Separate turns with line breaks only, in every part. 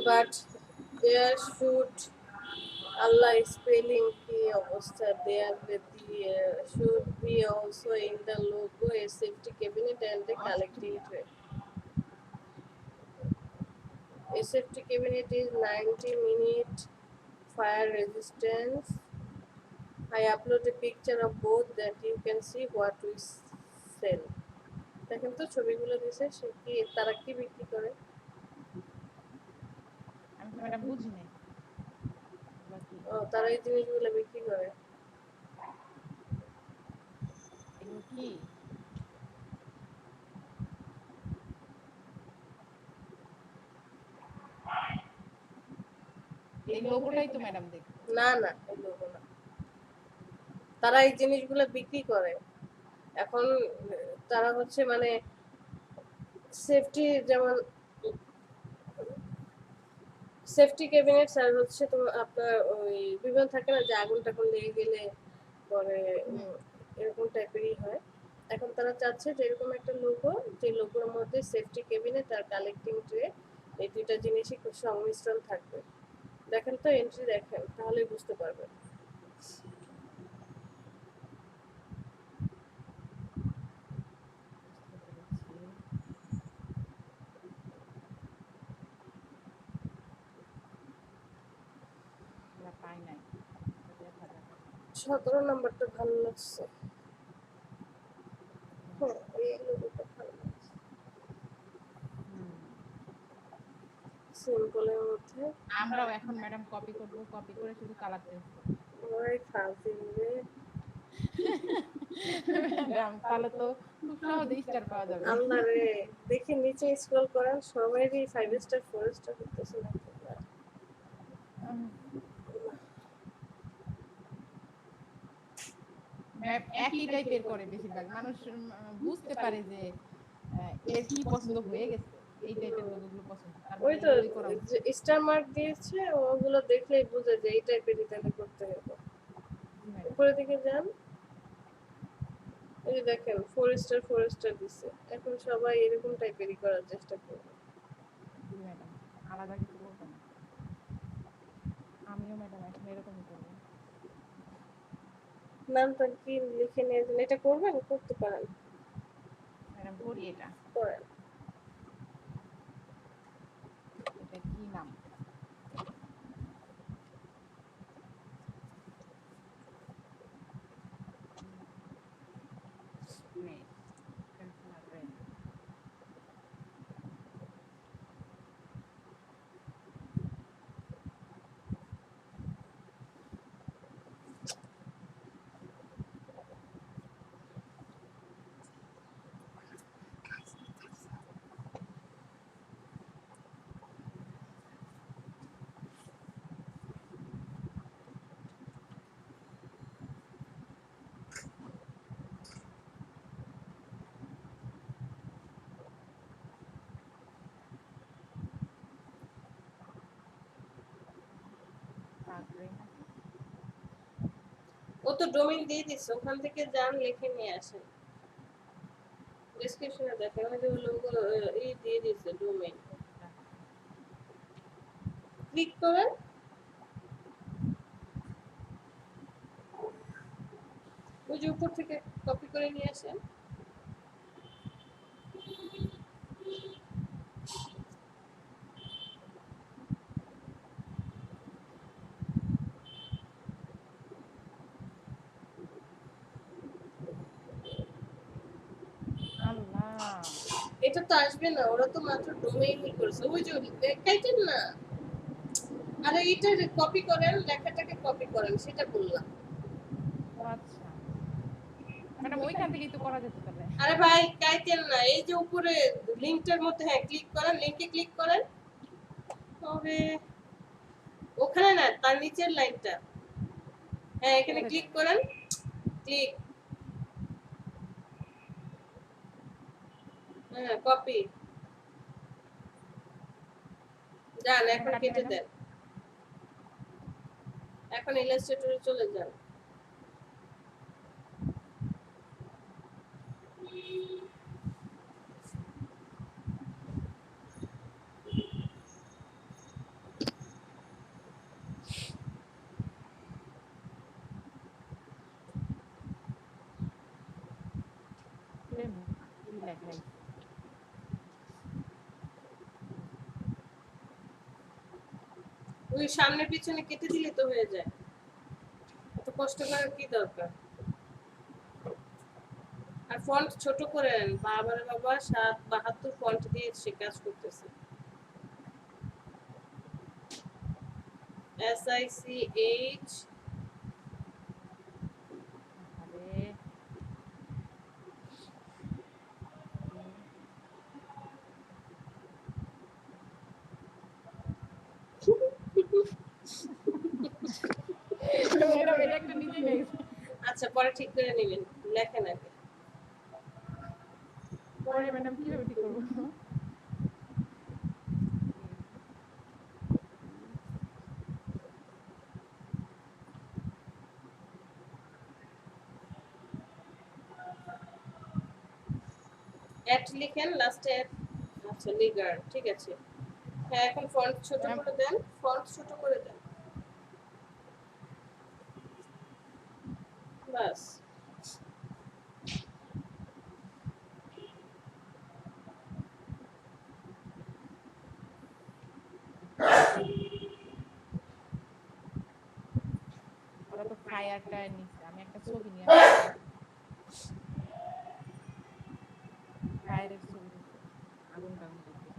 but there Allah spelling কি অবস্থা there should be also in the logo a safety cabinet and a collecting
Austria
tray. A safety cabinet is 90-minute fire resistance. I upload a picture of both that you can see what we sell. দেখেন তো ছবিগুলো দিছে সে কি তারা কি বিক্রি করে।
আমি তো ম্যাডাম বুঝি নাই বাকি
ও তারা এই জিনিসগুলো বিক্রি করে।
এগুলো কি এই লোগোটাই তো ম্যাডাম দেখি
না না এই লোগো না, তারা এই জিনিসগুলো বিক্রি করে। এখন তারা হচ্ছে মানে সেফটি যেমন সেফটি ক্যাবিনেট আর হচ্ছে তো আপনার ওই বিভিন্ন থাকে না যে আগুন টাগুন লেগে গেলে পরে এরকম টাইপেরই হয়। এখন তারা চাচ্ছে যে এরকম একটা লোগো, যে লোগোর মধ্যে সেফটি ক্যাবিনেট আর কালেক্টিং ট্রে এই দুইটা জিনিসই খুব সংমিশ্রণ থাকবে। দেখেন তো এন্ট্রি দেখেন তাহলেই বুঝতে পারবেন।
বুঝতে পেরেছি এগুলা পাই নাই এটা দেখা যাবে
17 নাম্বারটা ভালো লাগছে। হ্যাঁ এই লোগোটা ভালো লাগছে সিম্পলের মধ্যে।
আমরাও এখন ম্যাডাম কপি করব কপি করে শুধু কালার চেঞ্জ করব
ওই ফাজিল রে।
ম্যাডাম তাহলে তো খুব সহজে স্টার পাওয়া যাবে
আল্লাহ রে, দেখি নিচে স্ক্রল করেন সবারই 5 স্টার 4 স্টার করতেছে না।
ম্যাম একই টাইপের করে বেশিরভাগ মানুষ বুঝতে পারে যে এর কি পছন্দ হয়ে গেছে এই টাইপের লোগোগুলো পছন্দ তার
ওই
মানে
তো
এগুলোই করা উচিত
স্টার মার্ক দিয়েছে ওগুলো দেখলেই বুঝে যে এই টাইপেরই তাহলে করতে হবে।
জি ম্যাডাম
উপরের দিকে যান, এই যে দেখেন 4 স্টার দিছে। এখন সবাই এরকম টাইপেরই করার চেষ্টা করবে।
জি ম্যাডাম আলাদা কিছু করবো না আমিও ম্যাডাম এখন এরকমই করবো
নামটা কি লিখে নিয়েছেন, এটা করবেন, করতে পারেন,
ম্যাডাম করি এটা
করেন।
এটা কি নাম রেন পেন্সিলার রেন রেন
ও তো ডোমেইন দিয়ে দিচ্ছে, ওখান থেকে যান লিখে নিয়ে আসেন। ডেসক্রিপশনে দেখেন ওই যে লোগো এই দিয়ে দিচ্ছে ডোমেইন, ক্লিক করেন। ওই যে উপর থেকে কপি করে নিয়ে আসেন।
আল্লাহ
এটা তো আসবে না, ওরা তো মাত্র ডোমেইনই করেছে। ওই যে কাইটেন না, আরে এটা কপি করেন, লেখাটাকে কপি করেন, সেটা বললাম।
ও আচ্ছা ম্যাডাম ওইখান থেকেই তো করা যেত তাহলে
আরে ভাই কাইটেন না, এই যে উপরে লিংকটার মধ্যে হ্যাঁ ক্লিক করেন, লিংকে ক্লিক করেন। তবে ওখানে না, তার নিচের লাইনটা, হ্যাঁ এখানে
করে
ক্লিক
দেন
করেন, ক্লিক, হ্যাঁ কপি, যান
এখন
এখন
কাটি
কেটে
ম্যাডাম
দেন, এখন ইলাস্ট্রেটরে চলে যান। ওই সামনে পিছনে কেটে দিলে তো হয়ে যায়, এত কষ্ট করার কি দরকার। আর ফন্ট ছোট করেন, বাবারে বাবা 772 ফন্ট দিয়ে সে কাজ করতেছে। SICH
আরে ম্যাডাম এটা একটা নিজে গেছে।
আচ্ছা পরে ঠিক করে নেবেন, লেখেন আগে।
পরে ম্যাডাম কিভাবে ঠিক করবো?
অ্যাট লিখেন লাস্টে অ্যাট। আচ্ছা লিগার, ঠিক আছে। হ্যাঁ এখন ফন্ট ছোট
ম্যাডাম
করে দেন, ফন্ট ছোট করে দেন, বাস।
ওরা তো ফায়ারটা নিচ্ছে, আমি একটা ছবি নিয়ে আসছি। ফায়ারের ছবি নিচ্ছে, আগুন টাগুন দিচ্ছে।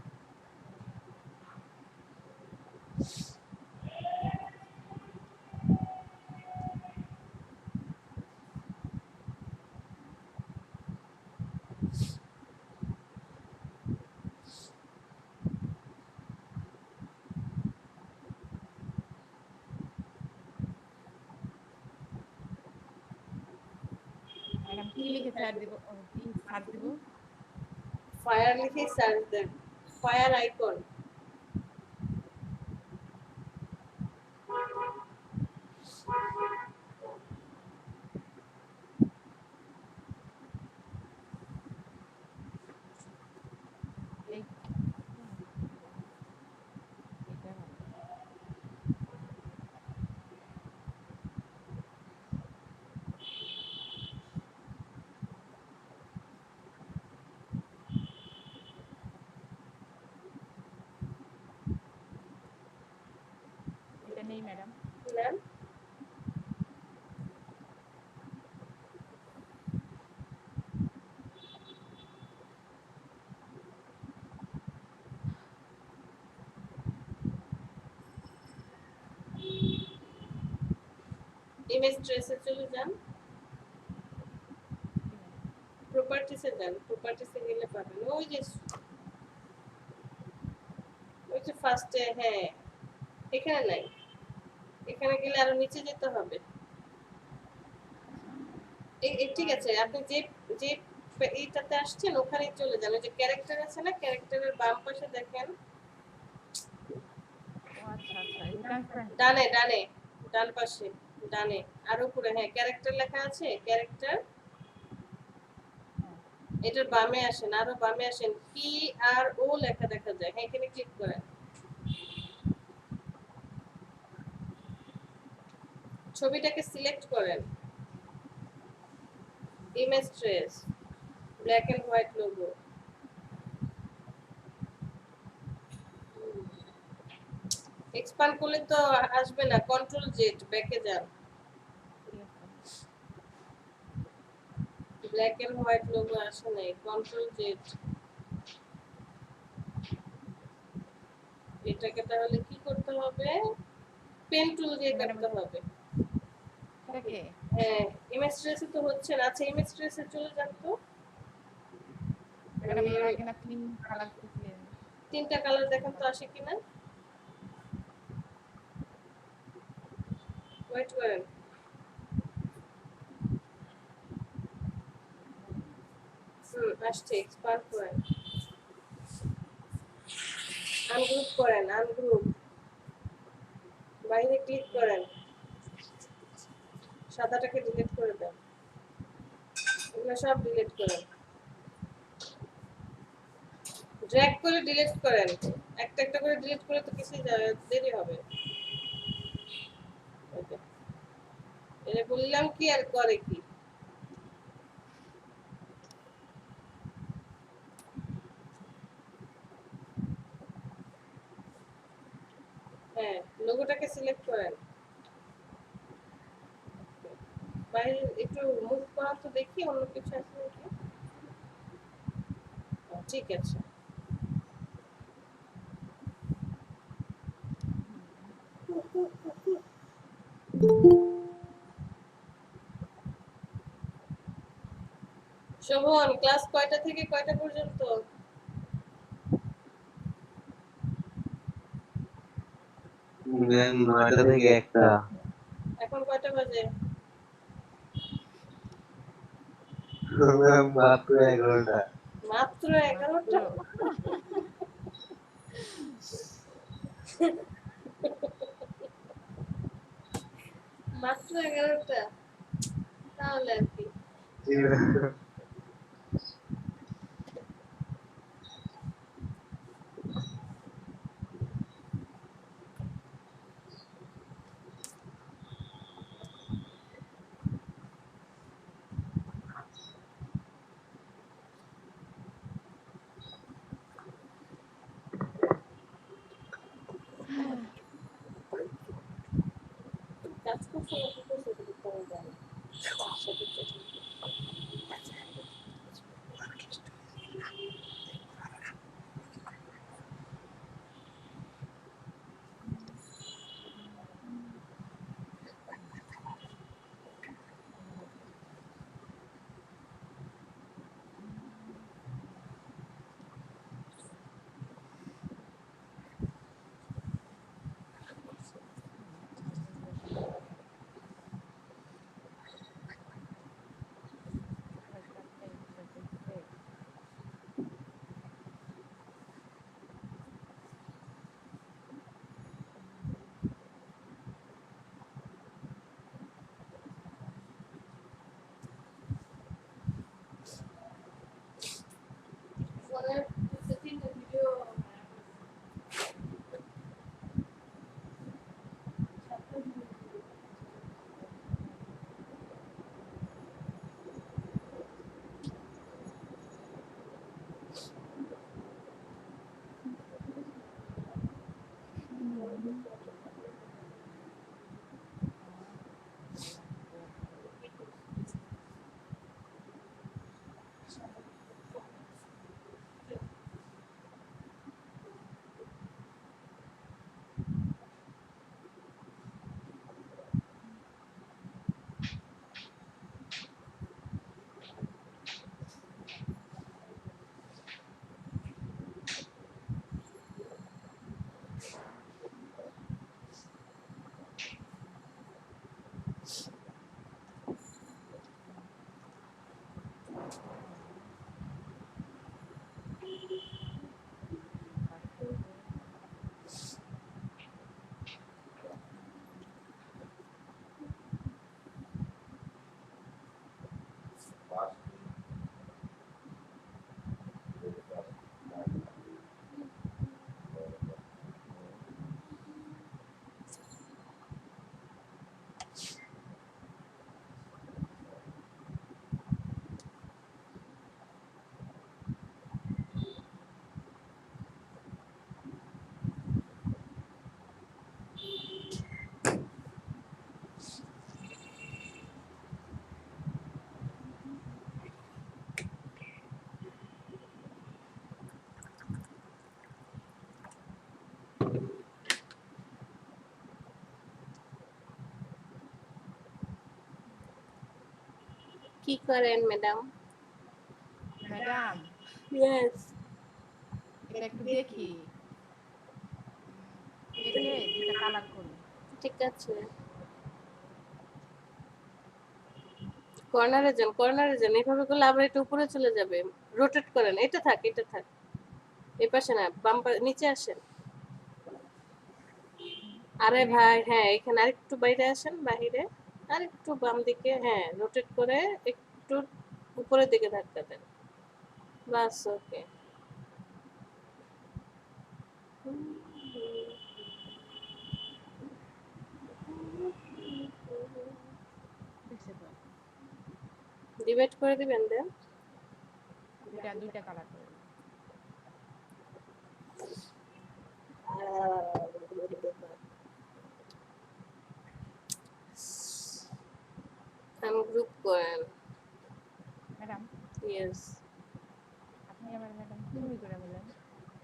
ম্যাডাম কি লিখে স্যার দিব, কি সার্চ দিব?
ফায়ার লিখে সার্চ দেন, ফায়ার আইকন।
এই এটা ভালো। এটা নেই ম্যাডাম।
নেন। ইমেজ ট্রেসে চলে যান, প্রপার্টিসে যান, প্রপার্টিসে গেলে পাবেন ওই যে ফার্স্টে, হ্যাঁ এখানে নাই, এখানে গেলে আরো নিচে যেতে হবে। ঠিক আছে, আপনি যে যে এইটাতে আসছেন ওখানেই চলে যান, ওই যে ক্যারেক্টার আছে না, ক্যারেক্টারের বাম পাশে দেখেন,
ও আচ্ছা আচ্ছা, এটা ট্রান্সপারেন্ট।
ডানে ডানে, ডান পাশে ডানে, আর উপরে হ্যাঁ ক্যারেক্টার লেখা আছে, ক্যারেক্টার। এটার বামে আসেন, আরো বামে আসেন, PRO লেখা দেখা যায়, হ্যাঁ এখানে ক্লিক করেন। ছবিটাকে সিলেক্ট করেন, image trace, black and white logo. Expand করলে তো আসবে না, কন্ট্রোল জেড ব্যাকে যান,
ঠিক আছে।
ব্ল্যাক এন্ড হোয়াইট লোগো আসে নাই, কন্ট্রোল জেড। এটাকে তাহলে কি করতে হবে, পেন টুল দিয়ে
ম্যাডাম
কাটতে হবে।
এটাকে
হ্যাঁ ইমেজ ট্রেসে তো হচ্ছে না, আচ্ছা ইমেজ ট্রেসে চলে যান তো।
ম্যাডাম এর আগে না তিন কালার দিছিলেন।
তিনটা কালার দেখেন তো আসে কিনা, ওয়েট করেন। আসছে, এক্সপান্ড করেন, আনগ্রুপ করেন, আনগ্রুপ, বাইরে ক্লিক করেন, সাদাটাকে ডিলিট করে দেন, এগুলো সব ডিলিট করেন, ড্র্যাগ করে ডিলিট করেন, একটা একটা করে ডিলিট করে তো কিছু দেরি হবে। এটা বললাম কি আর করে কি। হ্যাঁ, লোগোটাকে সিলেক্ট করেন। বাইরে একটু মুভ করা তো দেখি অন্য কিছু আছে নাকি। ঠিক আছে। শোভন, ক্লাস কয়টা থেকে কয়টা পর্যন্ত?
ম্যাম 9টা থেকে 1টা।
এখন কয়টা বাজে?
ম্যাম মাত্র 11টা।
মাত্র 11টা? মাত্র 11টা? তাহলে আর কি।
জি ম্যাম।
কাজ করছে না কি করছে এটা তো আমি জানি না। ফোনের তিনটা ভিডিও কি করেন ম্যাডাম?
Madam
yes.
এটা একটু দেখি, কেটে দুইটা কালার করি।
ঠিক আছে। কর্নারে যান, কর্নারে যান, এইভাবে করলে আবার একটু উপরে চলে যাবে। রোটেট করেন, এটা থাক, এটা থাক। এই পাশে না, বাম নিচে আসেন। আরে ভাই, হ্যাঁ এখানে আরেকটু বাইরে আসেন, বাহিরে আরেকটু বাম দিকে, হ্যাঁ রোটেট করে একটু উপরের দিকে ধাক্কা দেন। বাস, ওকে। ডিভাইড করে দিবেন দেন।
দুইটা কালার করে দিই।
ইয়েস।
আপনি আমার ম্যাডাম তুমি করে বললেন,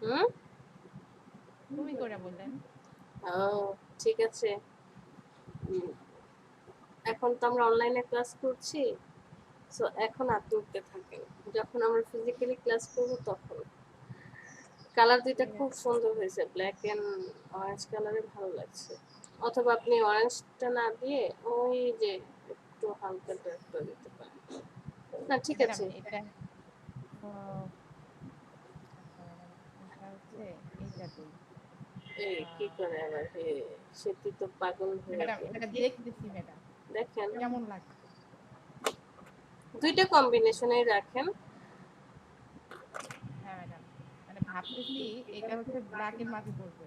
হুম।
তুমি করে বললেন।
ও ঠিক আছে। উম, এখন তো আমরা অনলাইনে ক্লাস করছি, সো এখন আপনি উঠতে থাকেন। যখন আমরা ফিজিক্যালি ক্লাস করব তখন। কালার দুইটা
ঠিক
খুব
আছে।
সুন্দর হয়েছে, ব্ল্যাক এন্ড অরেঞ্জ কালারে ভালো লাগছে। অথবা আপনি অরেঞ্জটা না দিয়ে ওই যে একটু হালকা ডার্কটা দিতে পারেন। না ঠিক
ম্যাডাম
আছে।
এটা আচ্ছা ম্যাডাম, এটা হচ্ছে এইটা দিই।
এই কি করে আবার হে, সেটি তো পাগল হয়ে
ম্যাডাম
যায়।
এটা দেখতেছি ম্যাডাম
দেখেন
কেমন লাগছে।
দুইটা কম্বিনেশনেই রাখেন।
হ্যাঁ ম্যাডাম, মানে ভাবতেছি এটা হচ্ছে ব্ল্যাক এর মাঝে পড়বে।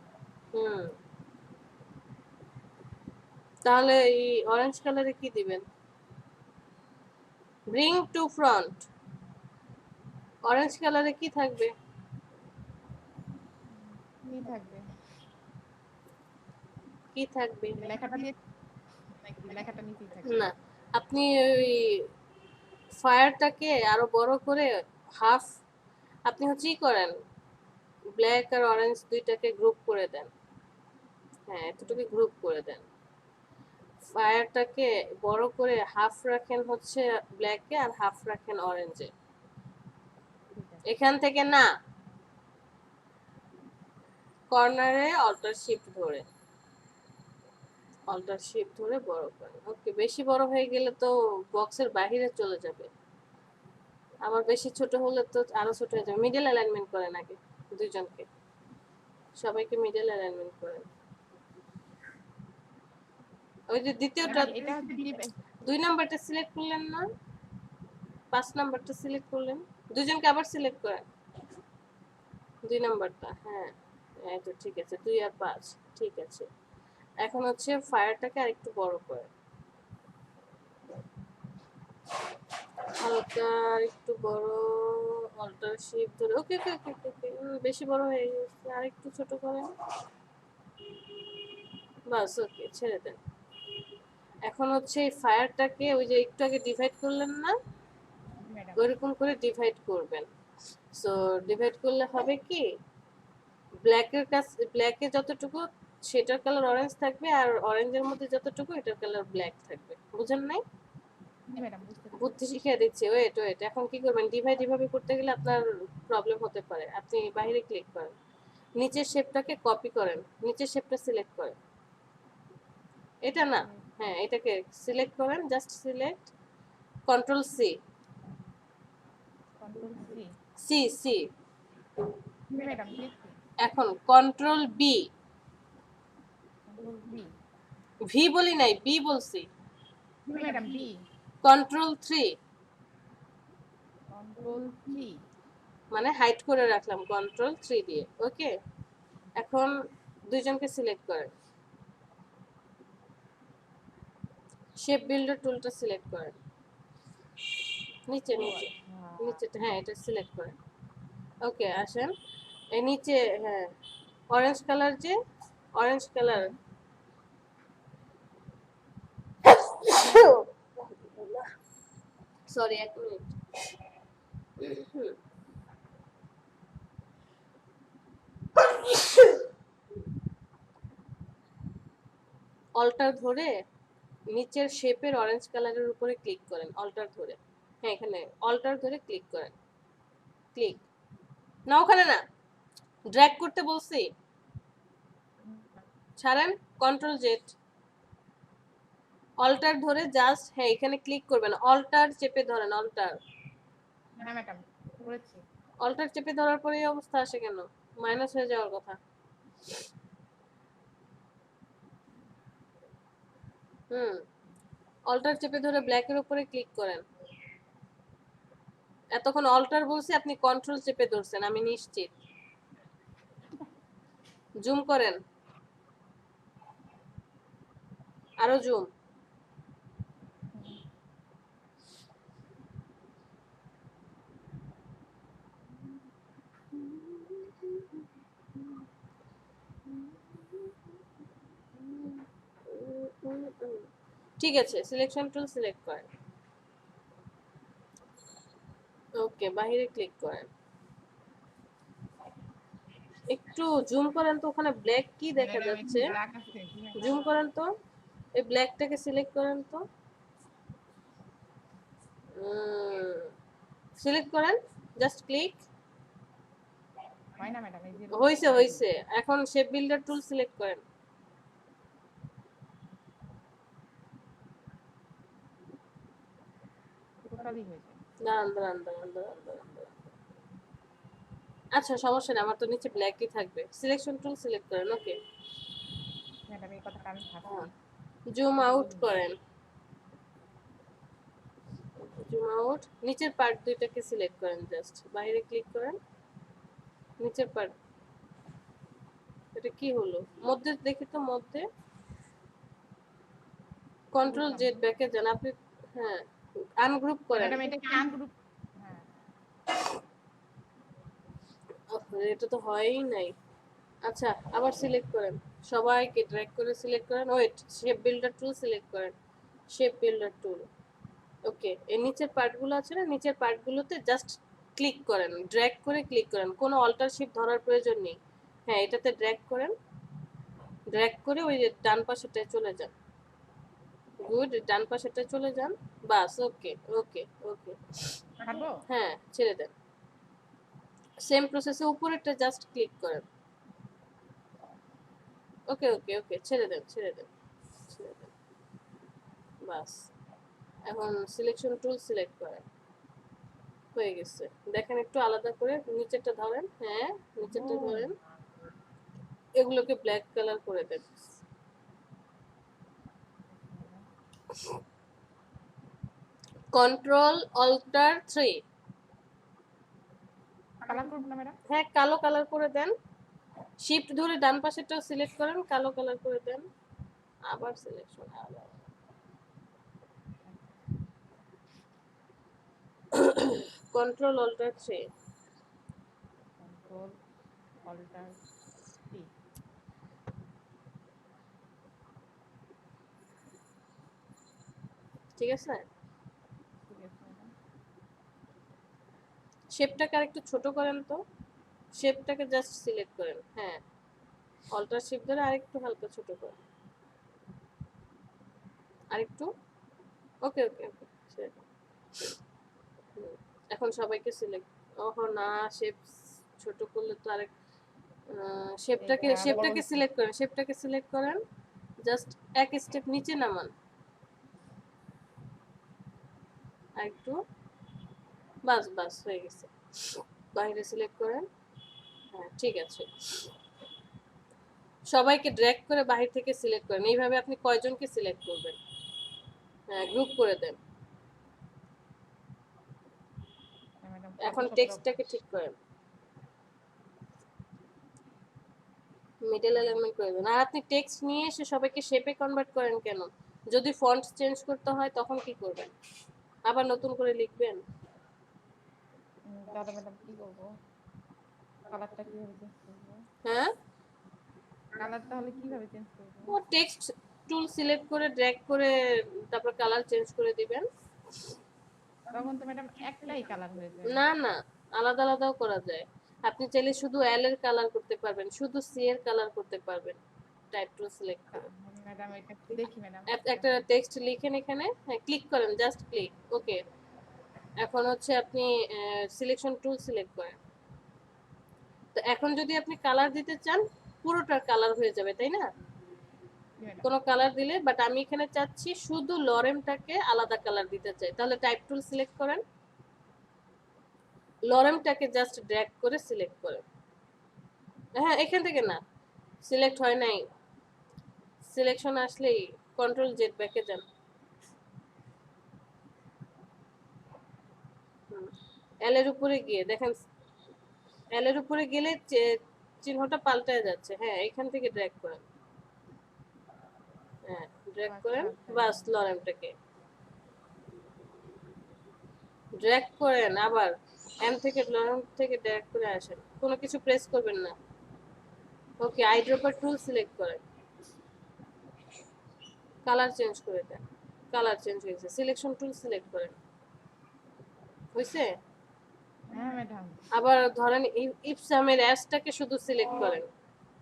হুম। তাহলে এই অরেঞ্জ কালারে কি দিবেন? Bring to front. অরেঞ্জ কালারে কি থাকবে?
কি থাকবে?
কি থাকবে?
লেখাটা দিয়ে নাকি লেখাটা নিচেই থাকবে?
না, আপনি ওই ফায়ারটাকে আরো বড় করে হাফ, আপনি হচ্ছে ই করেন, ব্ল্যাক আর অরেঞ্জ দুইটাকে গ্রুপ করে দেন। হ্যাঁ, এতটুকু গ্রুপ করে দেন। ফায়ারটাকে বড় করে হাফ রাখেন হচ্ছে ব্ল্যাকে আর হাফ রাখেন অরেঞ্জে।
ঠিক আছে।
এখান থেকে না, কর্নারে অল্টার শিফট ধরে বড় করেন। ওকে, বেশি বড় হয়ে গেলে তো বক্সের বাইরে চলে যাবে। আবার বেশি ছোট হলে তো আরো ছোট হয়ে যাবে। মিডল অ্যালাইনমেন্ট করেন আগে দুইজনকে, সবাইকে মিডল অ্যালাইনমেন্ট করেন। ওই যে দ্বিতীয়টা,
ম্যাডাম এটা হচ্ছে
2 নাম্বারটা সিলেক্ট করলেন না, 5 নাম্বারটা সিলেক্ট করলেন, দুইজনকে আবার সিলেক্ট করেন 2 নাম্বারটা। হ্যাঁ, এই তো ঠিক আছে, 2 আর 5 ঠিক আছে। এখন হচ্ছে ফায়ারটাকে আরেকটু বড় করে, হালকা একটু বড়, অল্টার শিফট ধরে। ওকে ওকে ওকে ওকে ওকে, বেশি বড় হয়ে গেছে, আর একটু ছোট করেন। বাস, ওকে, ছেড়ে দেন। এখন হচ্ছে এই ফায়ারটাকে ওই যে একটু আগে ডিভাইড করলেন না,
ম্যাডাম
ওইরকম করে ডিভাইড করবেন। সো ডিভাইড করলে হবে কি, ব্ল্যাকের কাছে ব্ল্যাকে যতটুকু সেটার কালার অরেঞ্জ থাকবে, আর অরেঞ্জের মধ্যে যতটুকু এটার কালার ব্ল্যাক থাকবে। বুঝেন নাই?
জি ম্যাডাম বুঝতে পারছি।
বুদ্ধি শিখিয়ে দিচ্ছি। ওয়েট ওয়েট, এখন কি করবেন, ডিভাইড এভাবে করতে গেলে আপনার প্রবলেম হতে পারে। আপনি বাইরে ক্লিক করেন, নিচের শেপটাকে কপি করেন, নিচের শেপটা সিলেক্ট করেন। এটা না, হ্যাঁ এটাকে সিলেক্ট করেন, just select, control C,
control C.
C C.
জি ম্যাডাম দিয়েছি।
এখন control B,
control B.
V বলি নাই, বি বলছি।
জি ম্যাডাম বি।
Control 3,
control 3।
মানে হাইড করে রাখলাম কন্ট্রোল 3 দিয়ে। ওকে, এখন দুইজনকে সিলেক্ট করেন, শেপ বিল্ডার টুলটা সিলেক্ট করেন, নিচে
ও
নিচে
আচ্ছা।
নিচেটা, হ্যাঁ এটা সিলেক্ট করেন। ওকে, আসেন এই নিচে, হ্যাঁ অরেঞ্জ কালার, যে অরেঞ্জ কালার,
হুম।
Sorry 1 minute. অল্টার ধরে নিচের শেপের অরেঞ্জ কালারের উপরে ক্লিক করেন, অল্টার ধরে। হ্যাঁ এখানে অল্টার ধরে ক্লিক করেন, ক্লিক, না ওখানে না, ড্র্যাগ করতে বলছি, ছাড়েন, কন্ট্রোল জেড, অল্টার ধরে জাস্ট, হ্যাঁ এখানে ক্লিক করবেন, অল্টার চেপে ধরেন, অল্টার,
হ্যাঁ ম্যাডাম করেছি।
অল্টার চেপে ধরার পরে এই অবস্থা আসে কেন? মাইনাস হয়ে যাওয়ার কথা। হুম, অল্টার চেপে ধরে ব্ল্যাকের উপরে ক্লিক করেন। এতক্ষণ অল্টার বলছি, আপনি কন্ট্রোল চেপে ধরছেন, আমি নিশ্চিত। জুম করেন, আরো জুম। ঠিক আছে, সিলেকশন টুল সিলেক্ট করেন। ওকে, বাহিরে ক্লিক করেন। একটু জুম করেন তো, ওখানে ব্ল্যাক কি দেখা
ম্যাডাম
যাচ্ছে?
এখানে ব্ল্যাক আছে কি
জুম করেন তো, এই ব্ল্যাকটাকে সিলেক্ট করেন তো, সিলেক্ট করেন, জাস্ট ক্লিক।
হয় না ম্যাডাম এই যে
হইছে হইছে, এখন শেপ বিল্ডার টুল সিলেক্ট করেন।
টোটালি হয়েছে
দাঁড়ান দাঁড়ান দাঁড়ান দাঁড়ান দাঁড়ান দাঁড়ান। আচ্ছা সমস্যা নেই, আমার তো নিচে ব্ল্যাকই থাকবে। সিলেকশন টুল সিলেক্ট করেন, ওকে।
ম্যাডাম এই কথাটা আমি ভাবছি
জুম আউট করেন, জুম আউট। নিচের পার্ট দুইটাকে সিলেক্ট করেন, জাস্ট বাইরে ক্লিক করেন, নিচের পার্ট। এটা কি হলো? মধ্যে দেখি তো, মধ্যে কন্ট্রোল জেড ব্যাকে যান আপনি। হ্যাঁ, আনগ্রুপ করেন।
ম্যাডাম এটা কি আনগ্রুপ হ্যাঁ
এটা তো হয়ই নাই। আচ্ছা, আবার সিলেক্ট করেন, সবাইকে ড্র্যাগ করে সিলেক্ট করেন। Wait, shape builder tool select করেন, শেপ বিল্ডার টুল। ওকে, এই নিচের পার্টগুলো আছে না, নিচের পার্টগুলোতে জাস্ট ক্লিক করেন, ড্র্যাগ করে ক্লিক করেন, কোনো অল্টার শিফট ধরার প্রয়োজন নেই। হ্যাঁ, এটাতে ড্র্যাগ করেন, ড্র্যাগ করে ওই যে ডান পাশেটায় চলে যান। গুড, ডান পাশেটায় চলে যান। বাস, ওকে ওকে ওকে।
পারবো
হ্যাঁ, ছেড়ে দেন। সেম প্রসেসে উপরেরটা জাস্ট ক্লিক করেন। ওকে ওকে ওকে, ছেড়ে দেন ছেড়ে দেন ছেড়ে দেন। বাস, এখন সিলেকশন টুল সিলেক্ট করেন, হয়ে গেছে। দেখেন একটু আলাদা করে, নিচেরটা ধরেন, হ্যাঁ নিচেরটা ধরেন, এগুলোকে ব্ল্যাক কালার করে দেন। Control alter 3।
কালার করব না ম্যাডাম
হ্যাঁ, কালো কালার করে দেন। শিফট ধরে ডান পাশেরটাও সিলেক্ট করেন, কালো কালার করে দেন। আবার সিলেকশন, আবার control alter 3।
Control alter C
ঠিক আছে।
ঠিক আছে ম্যাডাম
শেপটাকে আরেকটু ছোট করেন তো, শেপটাকে জাস্ট সিলেক্ট করেন। হ্যাঁ, অল্টার শিফট ধরে আরেকটু হালকা ছোট করেন, আরেকটু। ওকে ওকে ওকে, এখন সবাইকে সিলেক্ট। ওহো না, শেপ ছোট করলে তো আরেক। শেপটাকে
এইটা
শেপটাকে সিলেক্ট করেন, শেপটাকে সিলেক্ট করেন, জাস্ট এক স্টেপ নিচে নামান, আরেকটু। বাস বাস, হয়ে গেছে। বাইরে সিলেক্ট করেন। হ্যাঁ, ঠিক আছে। সবাইকে ড্র্যাগ করে বাহির থেকে সিলেক্ট করেন। এইভাবে আপনি কয়জনকে সিলেক্ট করবেন? হ্যাঁ, গ্রুপ করে দেন।
ম্যাডাম
এখন
ফটোশপের
টেক্সটটাকে ঠিক করেন, মিডল অ্যালাইনমেন্ট করে দেন। আর আপনি টেক্সট নিয়ে এসে সবাইকে শেপে কনভার্ট করেন কেন? যদি ফন্ট চেঞ্জ করতে হয় তখন কি করবেন? আবার নতুন করে লিখবেন?
তাহলে ম্যাডাম কি করব কালারটা কিভাবে চেঞ্জ করব
হ্যাঁ,
কালার তাহলে কিভাবে চেঞ্জ করব
ও টেক্সট টুল সিলেক্ট করে ড্র্যাগ করে তারপর কালার চেঞ্জ করে দিবেন।
তখন তো ম্যাডাম একটাই কালার হয়ে যায়
না না, আলাদা আলাদাও করা যায়। আপনি চাইলে শুধু এল এর কালার করতে পারবেন, শুধু সি এর কালার করতে পারবেন, টাইপ টুল সিলেক্ট করে।
ম্যাডাম এটা দেখি ম্যাডাম
একটা টেক্সট লিখেন এখানে, হ্যাঁ ক্লিক করেন, জাস্ট ক্লিক। ওকে, এখন হচ্ছে আপনি সিলেকশন টুল সিলেক্ট করেন। তো এখন যদি আপনি কালার দিতে চান, পুরোটার কালার হয়ে যাবে, তাই না?
ম্যাডাম
কোনো কালার দিলে, বাট আমি এখানে চাচ্ছি শুধু লরেমটাকে আলাদা কালার দিতে চাই, তাহলে টাইপ টুল সিলেক্ট করেন, লরেমটাকে জাস্ট ড্র্যাগ করে সিলেক্ট করেন। হ্যাঁ, এখান থেকে না, সিলেক্ট হয় নাই। সিলেকশন আসলেই কন্ট্রোল জেড ব্যাকে যান। এল এর উপরে গিয়ে দেখেন, এল এর উপরে গেলে চিহ্নটা পাল্টায় যাচ্ছে। হ্যাঁ, এখান থেকে ড্র্যাগ করেন। হ্যাঁ, ড্র্যাগ করেন, বাস লরেমটাকে ড্র্যাগ করেন। আবার এম থেকে লরেম থেকে ড্র্যাগ করে আসেন, কোনো কিছু প্রেস করবেন না। ওকে, আইড্রপার টুল সিলেক্ট করেন, কালার চেঞ্জ করে দেন। কালার চেঞ্জ হয়েছে। সিলেকশন টুল সিলেক্ট করেন, হয়েছে?
হ্যাঁ ম্যাডাম।
আবার ধরেন ইপসামের অ্যাসটাকে শুধু সিলেক্ট করেন,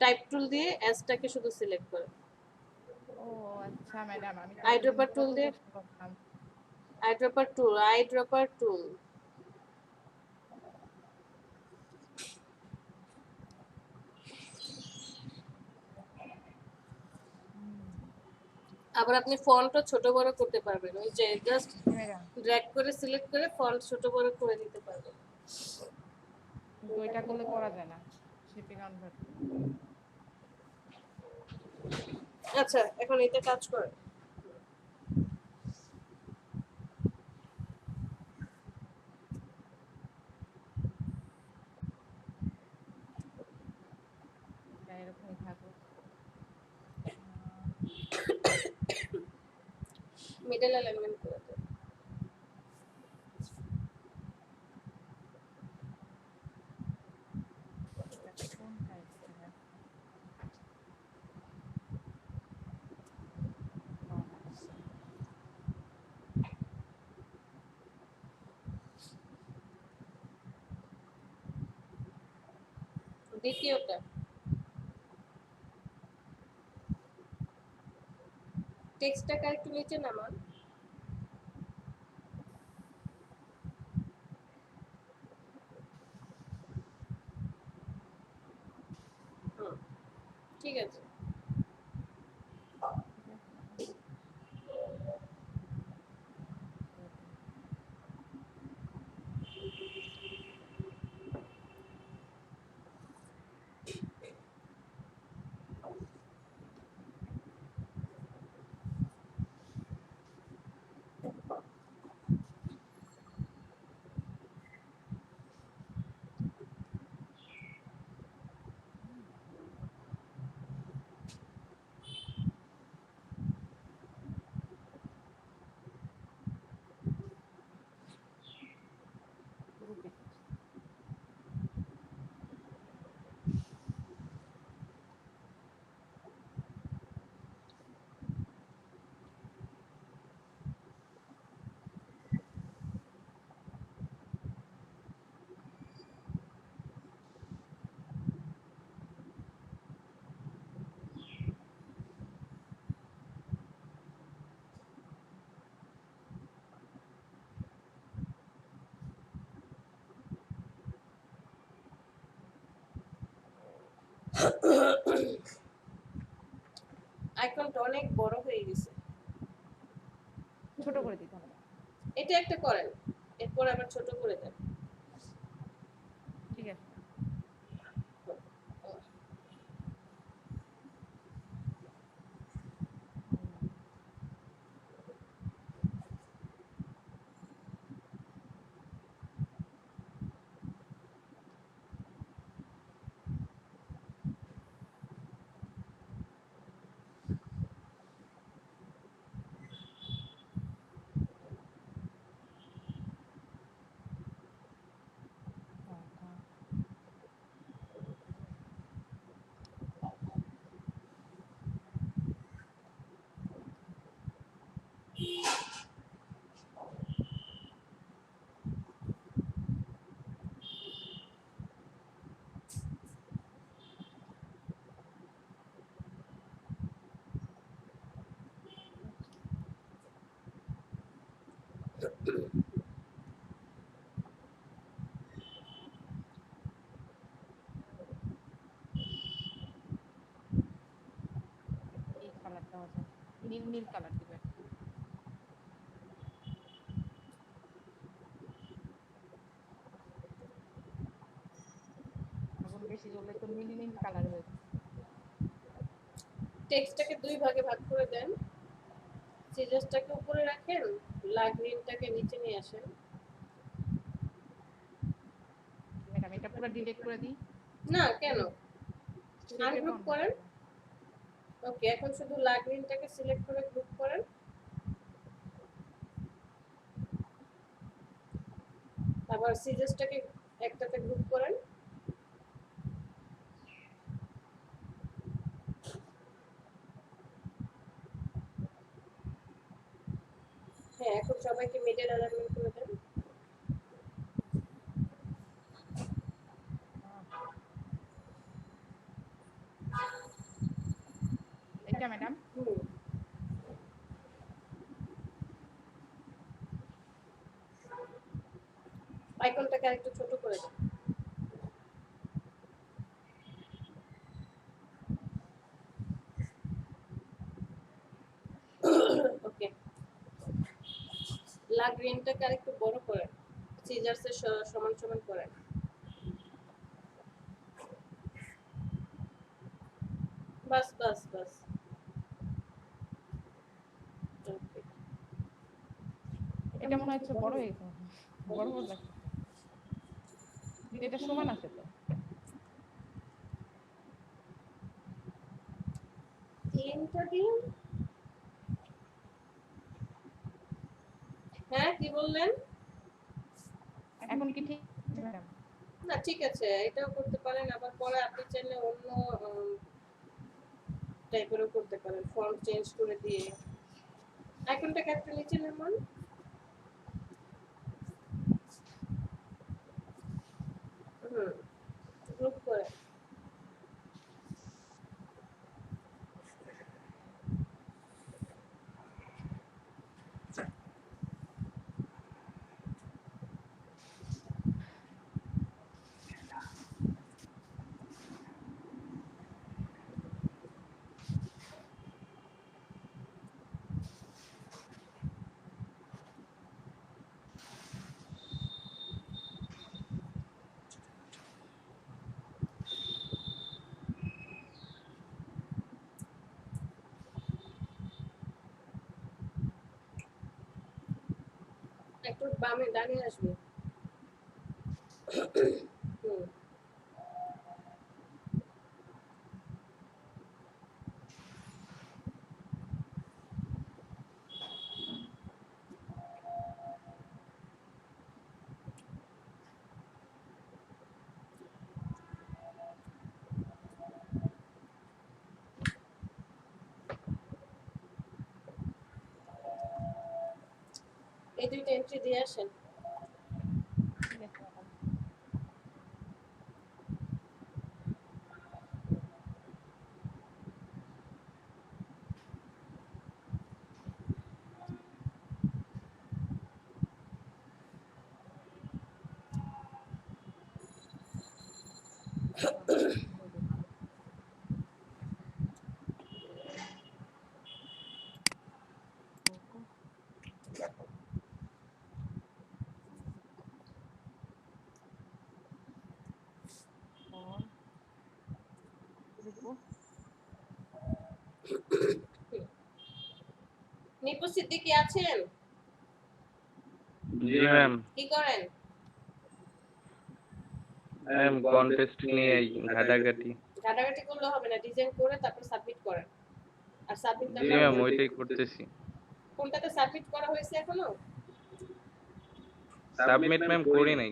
টাইপ টুল দিয়ে অ্যাসটাকে শুধু সিলেক্ট করেন।
ও আচ্ছা ম্যাডাম, আমি তো এতদিন
আইড্রপার টুল
কত
দিয়ে
কষ্ট করতাম।
আইড্রপার টুল আবার আপনি ফন্টও ছোট বড় করতে পারবেন, ওই যে জাস্ট
ম্যাডাম,
ড্র্যাগ করে সিলেক্ট করে ফন্ট ছোট বড় করে দিতে পারবেন।
কিন্তু ওইটা করলে করা যায় না, শেপে কনভার্ট।
আচ্ছা, এখন এটা কাজ করে।
এটা এরকমই থাকুক।
মিডল অ্যালাইনমেন্ট করে দেন।
এটা কোন টাইপ?
দ্বিতীয়টা টেক্সটটাকে একটু নিচে নামান। হুম, ঠিক আছে।
গ্রুপে
আইকনটা অনেক বড় হয়ে গেছে।
ছোট করে দিতে হবে।
এটা একটা করেন, এরপর আবার ছোট করে দেন।
ঠিক আছে। এই কালার দেওয়া যায়, নীল নীল কালার দিবে। এখন বেশি জ্বললে তো নীল নীল কালার হয়ে যায়।
টেক্সটটাকে দুই ভাগে ভাগ করে দেন। সিজাসটাকে উপরে রাখেন, গ্রিনটাকে নিচে নিয়ে আসেন।
ম্যাডাম এটা পুরো ডিলিট করে দিই।
না, কেন?
শেপে
আনগ্রুপ
কনভার্ট
করেন।
করব।
ওকে, এখন শুধু গ্রিনটাকে সিলেক্ট করে গ্রুপ করেন। আবার সিজাসটাকে একটাতে গ্রুপ করেন। হ্যাঁ, এখন সবাইকে মিডল অ্যালাইনমেন্ট করে দেন।
এইটা ম্যাডাম
আইকনটাকে আরেকটু ছোট করে দাও। ওকে, লা গ্রিনটাকে আরেকটু বড় করে সিজার্সের সমান সমান করে। বাস বাস বাস। ওকে,
এটা মনে হচ্ছে বড় হয়ে গেছে বড় বড় লাগছে কিন্তু এটা সমান আছে তো
তিনটা দিন। হ্যাঁ কি বললেন?
এখন কি ঠিক ম্যাডাম
না ঠিক আছে, এটাও করতে পারেন, আবার পরে আপনি চাইলে অন্য টাইপেরও করতে পারেন, ফন্ট চেঞ্জ করে দিয়ে। আইকনটাকে একটু নিচে নামান। গ্রুপ করে। একটু বামে ডানে আসবে। হুম, এই দুইটা এন্ট্রি দিয়ে আসেন।
ঠিক আছে ম্যাডাম
নিপু সিদ্দিকী আছেন?
জি ম্যাম।
কি করেন?
ম্যাম কন্টেস্ট নিয়ে ঘাটাঘাটি।
ঘাটাঘাটি করলে হবে না, ডিজাইন করে তারপর সাবমিট করেন। আর সাবমিট
জি ম্যাম ওইটাই করতেছি।
কোনটাতে সাবমিট করা হয়েছে এখনো?
সাবমিট ম্যাম করি নাই,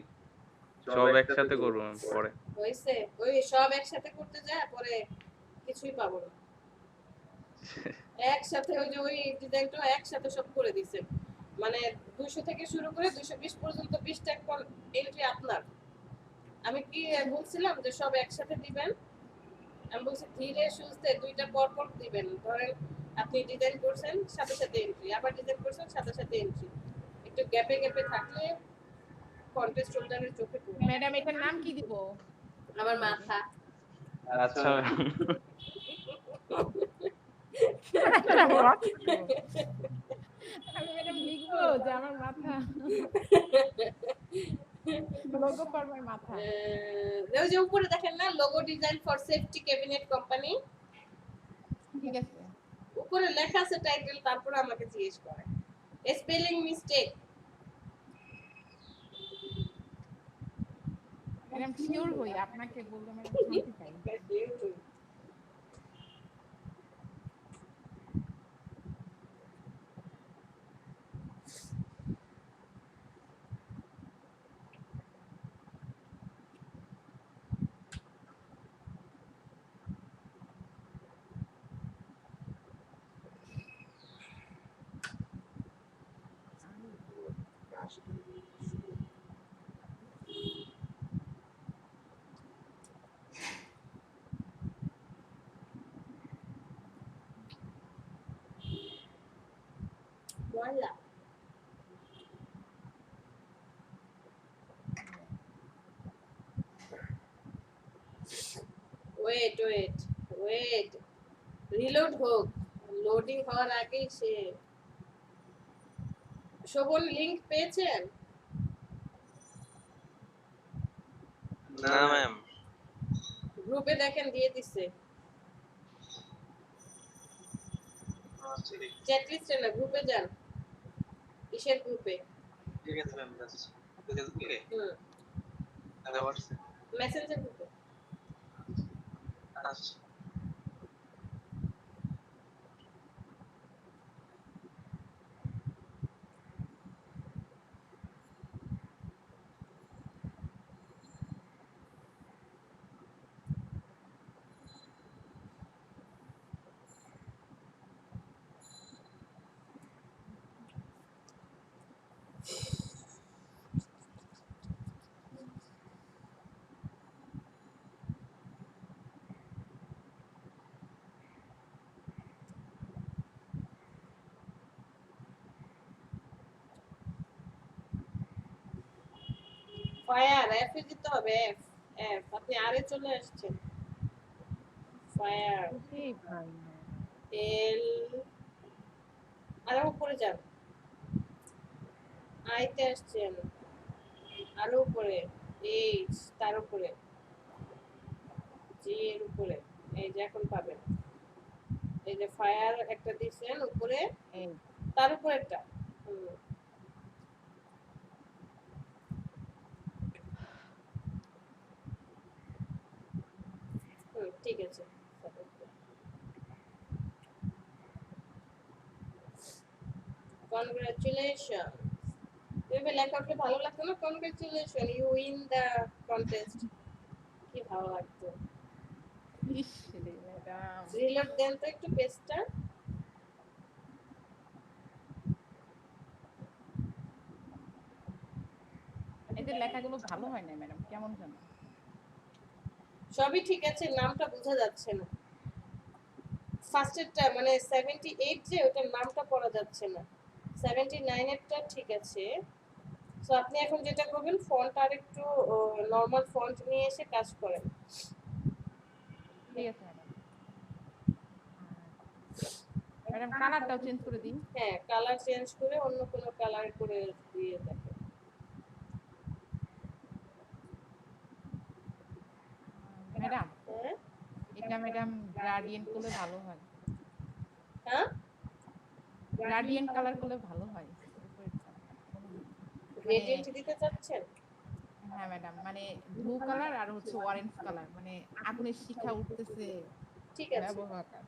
সব একসাথে করবো ম্যাম পরে।
হয়েছে, ওই সব একসাথে করতে যায় পরে কিছুই পাবো না। একসাথে ওই যে ওই ডিজাইনটা একসাথে সব করে দিছে, মানে 200 থেকে শুরু করে 220 পর্যন্ত 20টা এন্ট্রি আপনার। আমি কি বলছিলাম যে সব একসাথে দিবেন? আমি বলছি ধীরে সুস্থে দুইটা পর পর দিবেন। ধরেন আপনি ডিজাইন করছেন সাথে সাথে এন্ট্রি, আবার ডিজাইন করছেন সাথে সাথে এন্ট্রি, একটু গ্যাপে গ্যাপে থাকলে কন্টেস্ট হোল্ডারের চোখে পড়বে।
ম্যাডাম এটার নাম কি দিব
আমার মাথা।
আচ্ছা
আচ্ছা আমি ম্যাডাম লিখবো যে আমার মাথা লোগো ফর মাই মাথা
ওই যে উপরে দেখেন না, logo design for safety cabinet company,
ঠিক আছে
উপরে লেখা আছে টাইটেল, তারপরে আমাকে জিজ্ঞেস করে স্পেলিং মিস্টেক।
ম্যাডাম শিওর হই আপনাকে বললে ম্যাডাম শান্তি পাই
ময়লা। ওয়েট ওয়েট ওয়েট, রিলোড হোক, লোডিং হওয়ার আগেই সে। শোভন লিংক পেয়েছেন?
না ম্যাম।
গ্রুপে দেখেন দিয়ে দিছে, চ্যাট লিস্টে না, গ্রুপে যান। কিসের গ্রুপে?
ঠিক আছে ম্যাম, যাচ্ছি। ফেসবুকে
হুম,
না হোয়াটসঅ্যাপ?
মেসেঞ্জার গ্রুপে।
আচ্ছা।
ফায়ার এফ এ দিতে হবে, এফ। এফ, আপনি আরে চলে আসছেন। ফায়ার
এই ভাই
এল, আরো উপরে যান, আইতে আসছেন, আরো উপরে, এইচ, তার উপরে, জি এর উপরে, এই যে এখন পাবেন। এই যে ফায়ার একটা দিছেন উপরে,
এই
তার উপরে একটা। হুম, হুম, ঠিক আছে। কনগ্রাচুলেশন। এভাবে লেখা উঠলে ভালো লাগতো না? Congratulation, you win the contest. কি ভালো লাগতো।
ইস রে ম্যাডাম,
রিলোড দেন তো একটু পেজটা।
এদের লেখাগুলো ভালো হয় না ম্যাডাম, কেমন যেন।
সবই ঠিক আছে, নামটা বোঝা যাচ্ছে না। ফার্স্টেরটা মানে 78 যে, ওটার নামটা পড়া যাচ্ছে না। 79 এরটা ঠিক আছে। সো আপনি এখন যেটা করবেন, ফন্ট আর একটু নরমাল ফন্ট নিয়ে এসে কাজ করেন।
ঠিক আছে ম্যাডাম। ম্যাডাম কালারটাও চেঞ্জ করে দিন।
হ্যাঁ, কালার চেঞ্জ করে অন্য কোনো কালার করে দিয়ে দেখেন।
ম্যাডাম
হ্যাঁ
এটা ম্যাডাম গ্রাডিয়েন্ট করলে ভালো হয়,
হ্যাঁ,
গ্রাডিয়েন্ট কালার করলে ভালো হয় উপরেরটা। মানে
গ্রেডিয়েন্ট দিতে চাচ্ছেন?
হ্যাঁ ম্যাডাম, মানে ব্লু কালার আর হচ্ছে অরেঞ্জ কালার, মানে আগুনের শিখা উঠতেছে
ঠিক আছে।
ভয়াবহ আকার।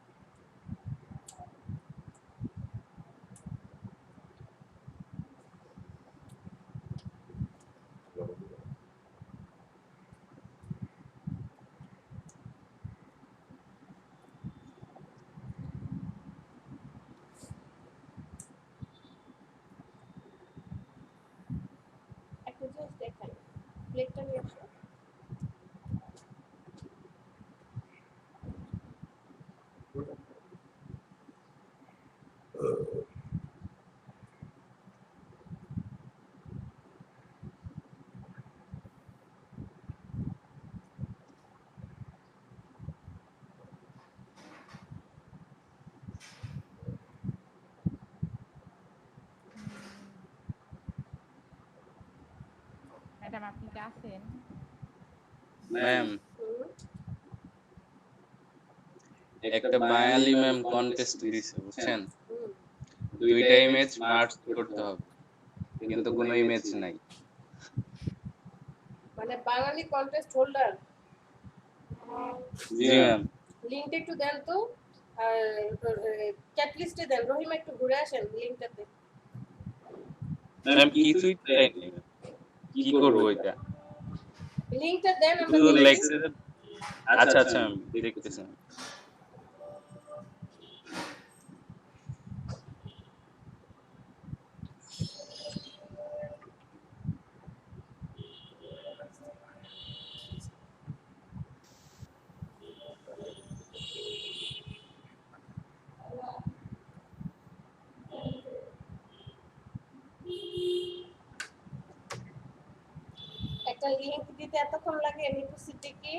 একটা জিনিস দেখাই, প্লেটটা নিয়ে আসো।
ম্যাডাম আপনি কি আছেন?
ম্যাম,
হুম,
একটা বাঙালি ম্যাম কন্টেস্ট দিছে বুঝছেন,
হুম।
দুইটা ইমেজ মার্জ করতে হবে কিন্তু কোনো ইমেজ নাই।
মানে বাঙালি কন্টেস্ট হোল্ডার।
জি ম্যাম।
লিংকটা একটু দেন তো। আর চ্যাট লিস্টে দেন, রহিমা একটু ঘুরে আসেন লিংকটাতে।
ম্যাম কিছুই চাই নাই, কি করবো এটা?
লিংকটা দেন, আমরা
শুধু
দেখি।
লেখছে যে- আচ্ছা আচ্ছা ম্যাম, দেখতেছি।
একটা লিংক দিতে এতক্ষণ লাগে ইউনিভার্সিটি কি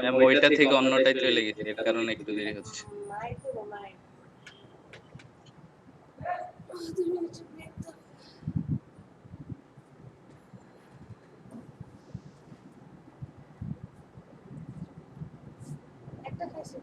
ম্যাম ওইটা থেকে অন্যটায় চলে গেছে, এর কারণে একটু দেরি হচ্ছে।
নাই তো নাই 2 মিনিট ব্রেক দাও একটা খাইছি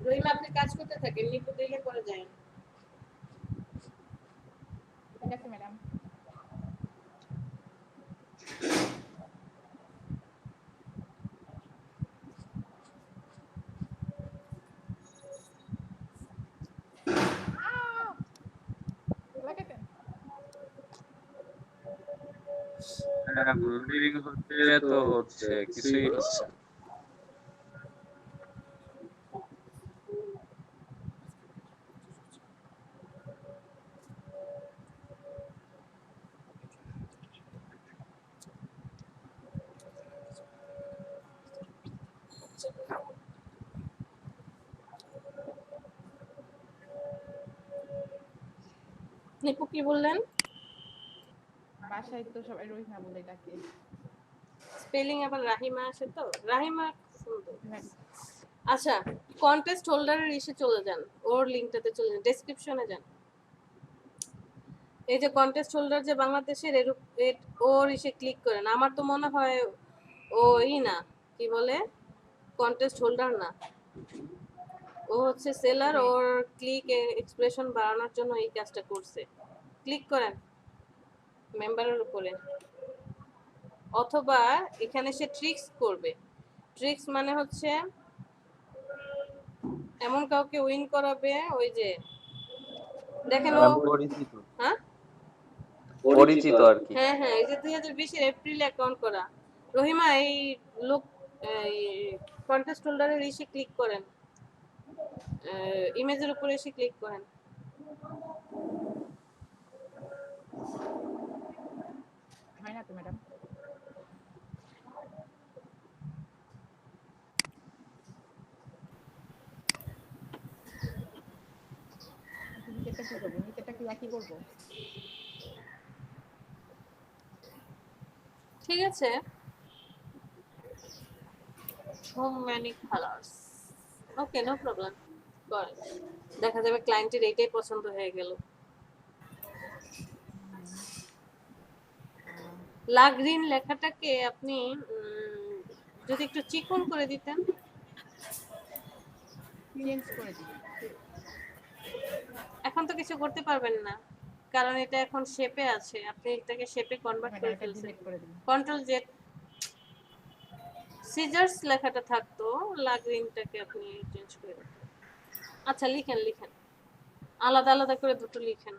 রহিমা আপনি কাজ করতে থাকেন নিপু দিলে পরে যায়
ঠিক আছে ম্যাডাম। লাগাতেন
হ্যাঁ ব্লুডিং হচ্ছে তো হচ্ছে, কিছুই হচ্ছে না।
নিপু কি বললেন
বাসায় তো সবাই রহিমা বলে ডাকে।
স্পেলিং আবার রাহিমা আসে তো রাহিমা সুন্দর
হ্যাঁ,
আচ্ছা কন্টেস্ট হোল্ডারের ইসে চলে যান ওর লিংকটাতে চলে যান ডেসক্রিপশনে যান এই যে কন্টেস্ট হোল্ডার যে বাংলাদেশের ওর ইসে ক্লিক করেন আমার তো মনে হয় ও না কি বলে কন্টেস্ট হোল্ডার না ও হচ্ছে সেলার ওর ক্লিক এক্সপ্রেশন বাড়ানোর জন্য এই কাজটা করছে ক্লিক করেন মেম্বারের উপরে অথবা এখানে সে ট্রিক্স করবে ট্রিক্স মানে হচ্ছে এমন কাউকে উইন করাবে ওই যে দেখেন ও
পরিচিত
হ্যাঁ
পরিচিত আর কি।
হ্যাঁ হ্যাঁ এই যে 2020 এপ্রিলে অ্যাকাউন্ট করা রহিমা এই লোক এই কন্টেস্ট হোল্ডারের ইসে ক্লিক করেন ইমেজের উপরে এসে ক্লিক করেন
হয় না তো ম্যাডাম। নিচেরটা কি করবো? নিচেরটা কি একই করবো?
ঠিক আছে so many colors okay no problem করেন দেখা যাবে ক্লায়েন্টের এইটাই পছন্দ হয়ে গেল গ্রিন লেখাটাকে আপনি যদি একটু চিকন করে দিতেন
চেঞ্জ করে দিই।
এখন তো কিছু করতে পারবেন না কারণ এটা এখন শেপে আছে আপনি এটাকে শেপে কনভার্ট
ম্যাডাম
করে
এটা
ফেলছেন
ডিলিট করে দিন।
কন্ট্রোল জেড সিজার্স লেখাটা থাকতো গ্রিনটাকে আপনি চেঞ্জ করে দিতেন আচ্ছা লিখেন লিখেন আলাদা আলাদা করে দুটো লিখেন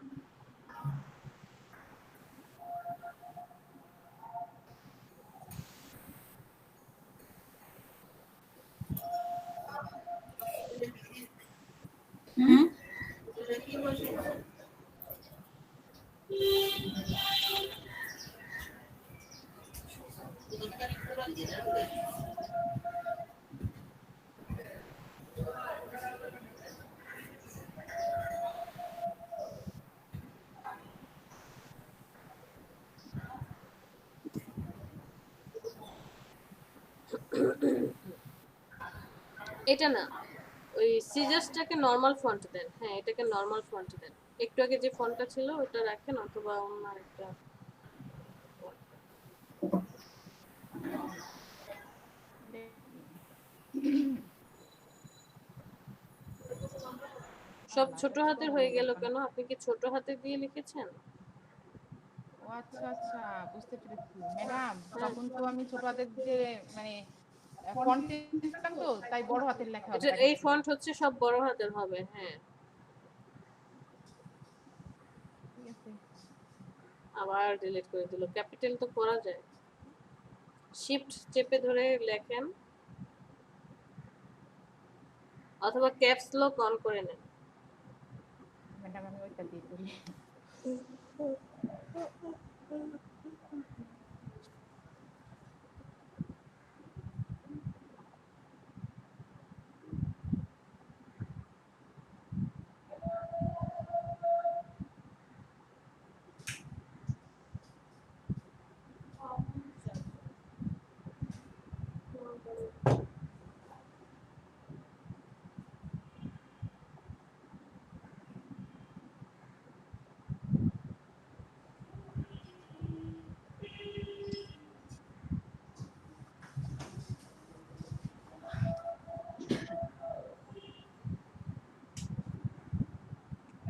এটা না ওই সিজার্সটাকে নরমাল ফন্ট দেন হ্যাঁ এটাকে নরমাল ফন্ট দেন একটু আগে যে ফন্টটা ছিল ওটা রাখেন অথবা অন্য একটা সব ছোট হাতের হয়ে গেল কেন আপনি কি ছোট হাতে দিয়ে লিখেছেন
ও আচ্ছা আচ্ছা বুঝতে পেরেছি ম্যাডাম। তখন তো আমি ছোট হাতের যে মানে ফন্ট চেঞ্জ করলাম তো তাই বড় হাতের লেখা হবে।
এটা এই ফন্ট হচ্ছে সব বড় হাতের হবে হ্যাঁ
ঠিক আছে।
আবার ডিলিট করে দিল ক্যাপিটাল তো করা যায় শিফট চেপে ধরে লেখেন অথবা ক্যাপস লক অন করে নেন।
ম্যাডাম আমি ওইটা দিয়ে করি।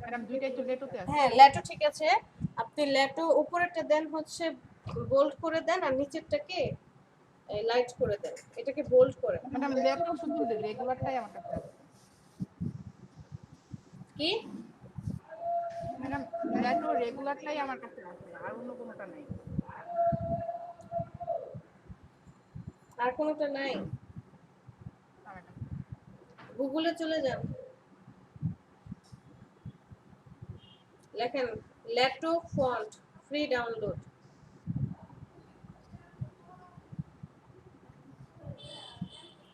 ম্যাডাম দুইটাই তো লেটোতে আছে।
হ্যাঁ ল্যাটো ঠিক আছে, আপনি ল্যাটো উপরেরটা দেন হচ্ছে বোল্ড করে দেন আর নিচেরটাকে লাইট করে দেন, এটাকে বোল্ড করেন।
ম্যাডাম লেটো শুধু রেগুলারটাই আমার কাছে আছে।
কি
ম্যাডাম লেটো রেগুলারটাই আমার কাছে আছে, আর অন্য কোনোটা নাই।
আর কোনোটা নাই?
না ম্যাডাম।
গুগলে চলে যান, লেখেন ল্যাটো ফন্ট ফ্রি ডাউনলোড।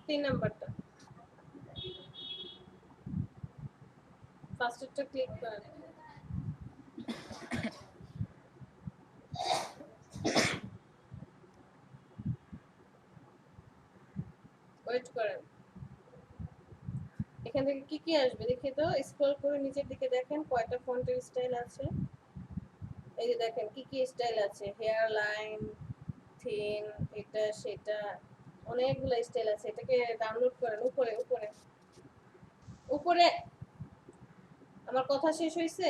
তিন নাম্বারটা, ফার্স্টেরটা ক্লিক করেন। ওয়েট করেন, এখান থেকে কি কি আসবে দেখি তো, স্ক্রল করে নিচের দিকে দেখেন কয়টা ফন্টের স্টাইল আছে। এই যে দেখেন কি কি স্টাইল আছে, হেয়ার লাইন, থিন, এটা সেটা, অনেকগুলো স্টাইল আছে। এটাকে ডাউনলোড করেন, উপরে উপরে উপরে। আমার কথা শেষ হয়েছে?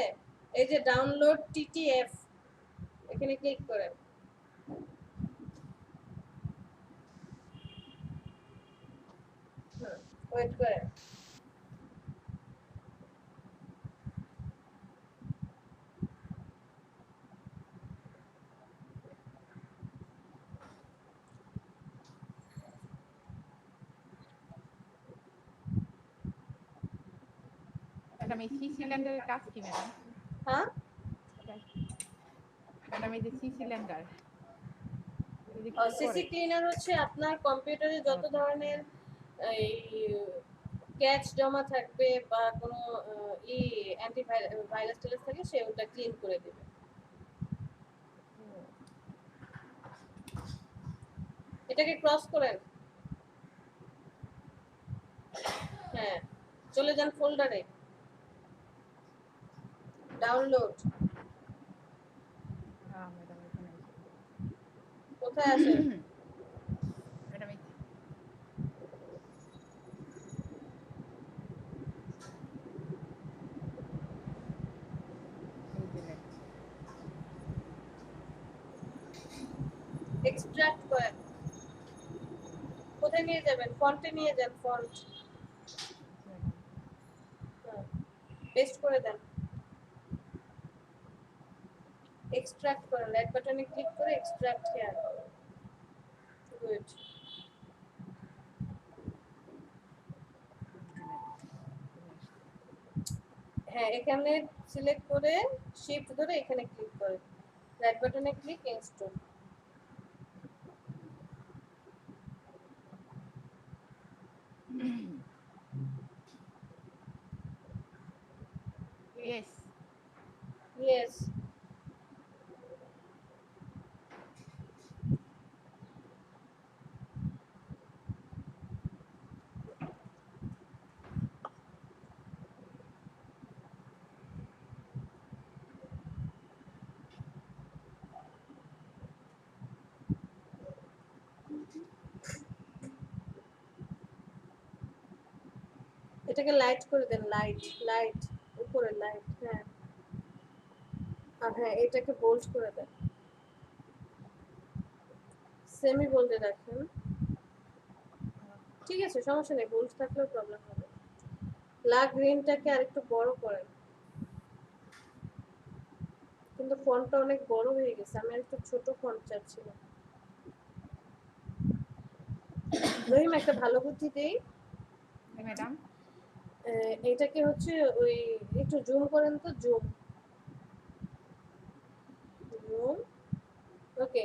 এই যে ডাউনলোড টিটিএফ, এখানে ক্লিক করেন। ওয়েট করেন,
ম্যাডাম এই সি সিলিন্ডারের কাজ কি ম্যাডাম?
হ্যাঁ
ম্যাডাম এই যে সি সিলিন্ডার
সিসি ক্লিনার হচ্ছে আপনার কম্পিউটারে যত ধরনের এই ক্যাচ জমা থাকবে বা কোনো অ্যান্টি ভাইরাস টাইরাস থাকে সে ওটা ক্লিন করে দেবে। এটাকে ক্রস করেন, হ্যাঁ চলে যান ফোল্ডারে, ডাউনলোড,
ম্যাডাম এখানে
কোথায় আছে?
ম্যাডাম এই যে লেখা।
এক্সট্রাক্ট করেন, কোথায় নিয়ে যাবেন? ফন্টে নিয়ে যান, ফন্ট পেস্ট করে দেন, এক্সট্রাক্ট করেন, রাইট বাটনে ক্লিক করে এক্সট্রাক্ট হিয়ার। গুড, হ্যাঁ এখানে সিলেক্ট করে শিফট ধরে এখানে ক্লিক করেন, রাইট বাটনে ক্লিক, ইনস্টল।
ইয়েস
ইয়েস, এটাকে লাইট করে দেন, লাইট লাইট উপরে লাইট, হ্যাঁ আর হ্যাঁ এটাকে বোল্ড করে দেন, সেমি বোল্ডে রাখেন। ঠিক আছে সমস্যা নেই, বোল্ড থাকলেও প্রবলেম হবে। ব্ল্যাক গ্রিনটাকে আরেকটু বড় করেন, কিন্তু ফন্টটা অনেক বড় হয়ে গেছে, আমি আরেকটু ছোট ফন্ট চাচ্ছিলাম। রহিম একটা ভালো বুদ্ধি দেই,
ম্যাডাম
এটাকে হচ্ছে ওই একটু জুম করেন তো, জুম জুম। ওকে,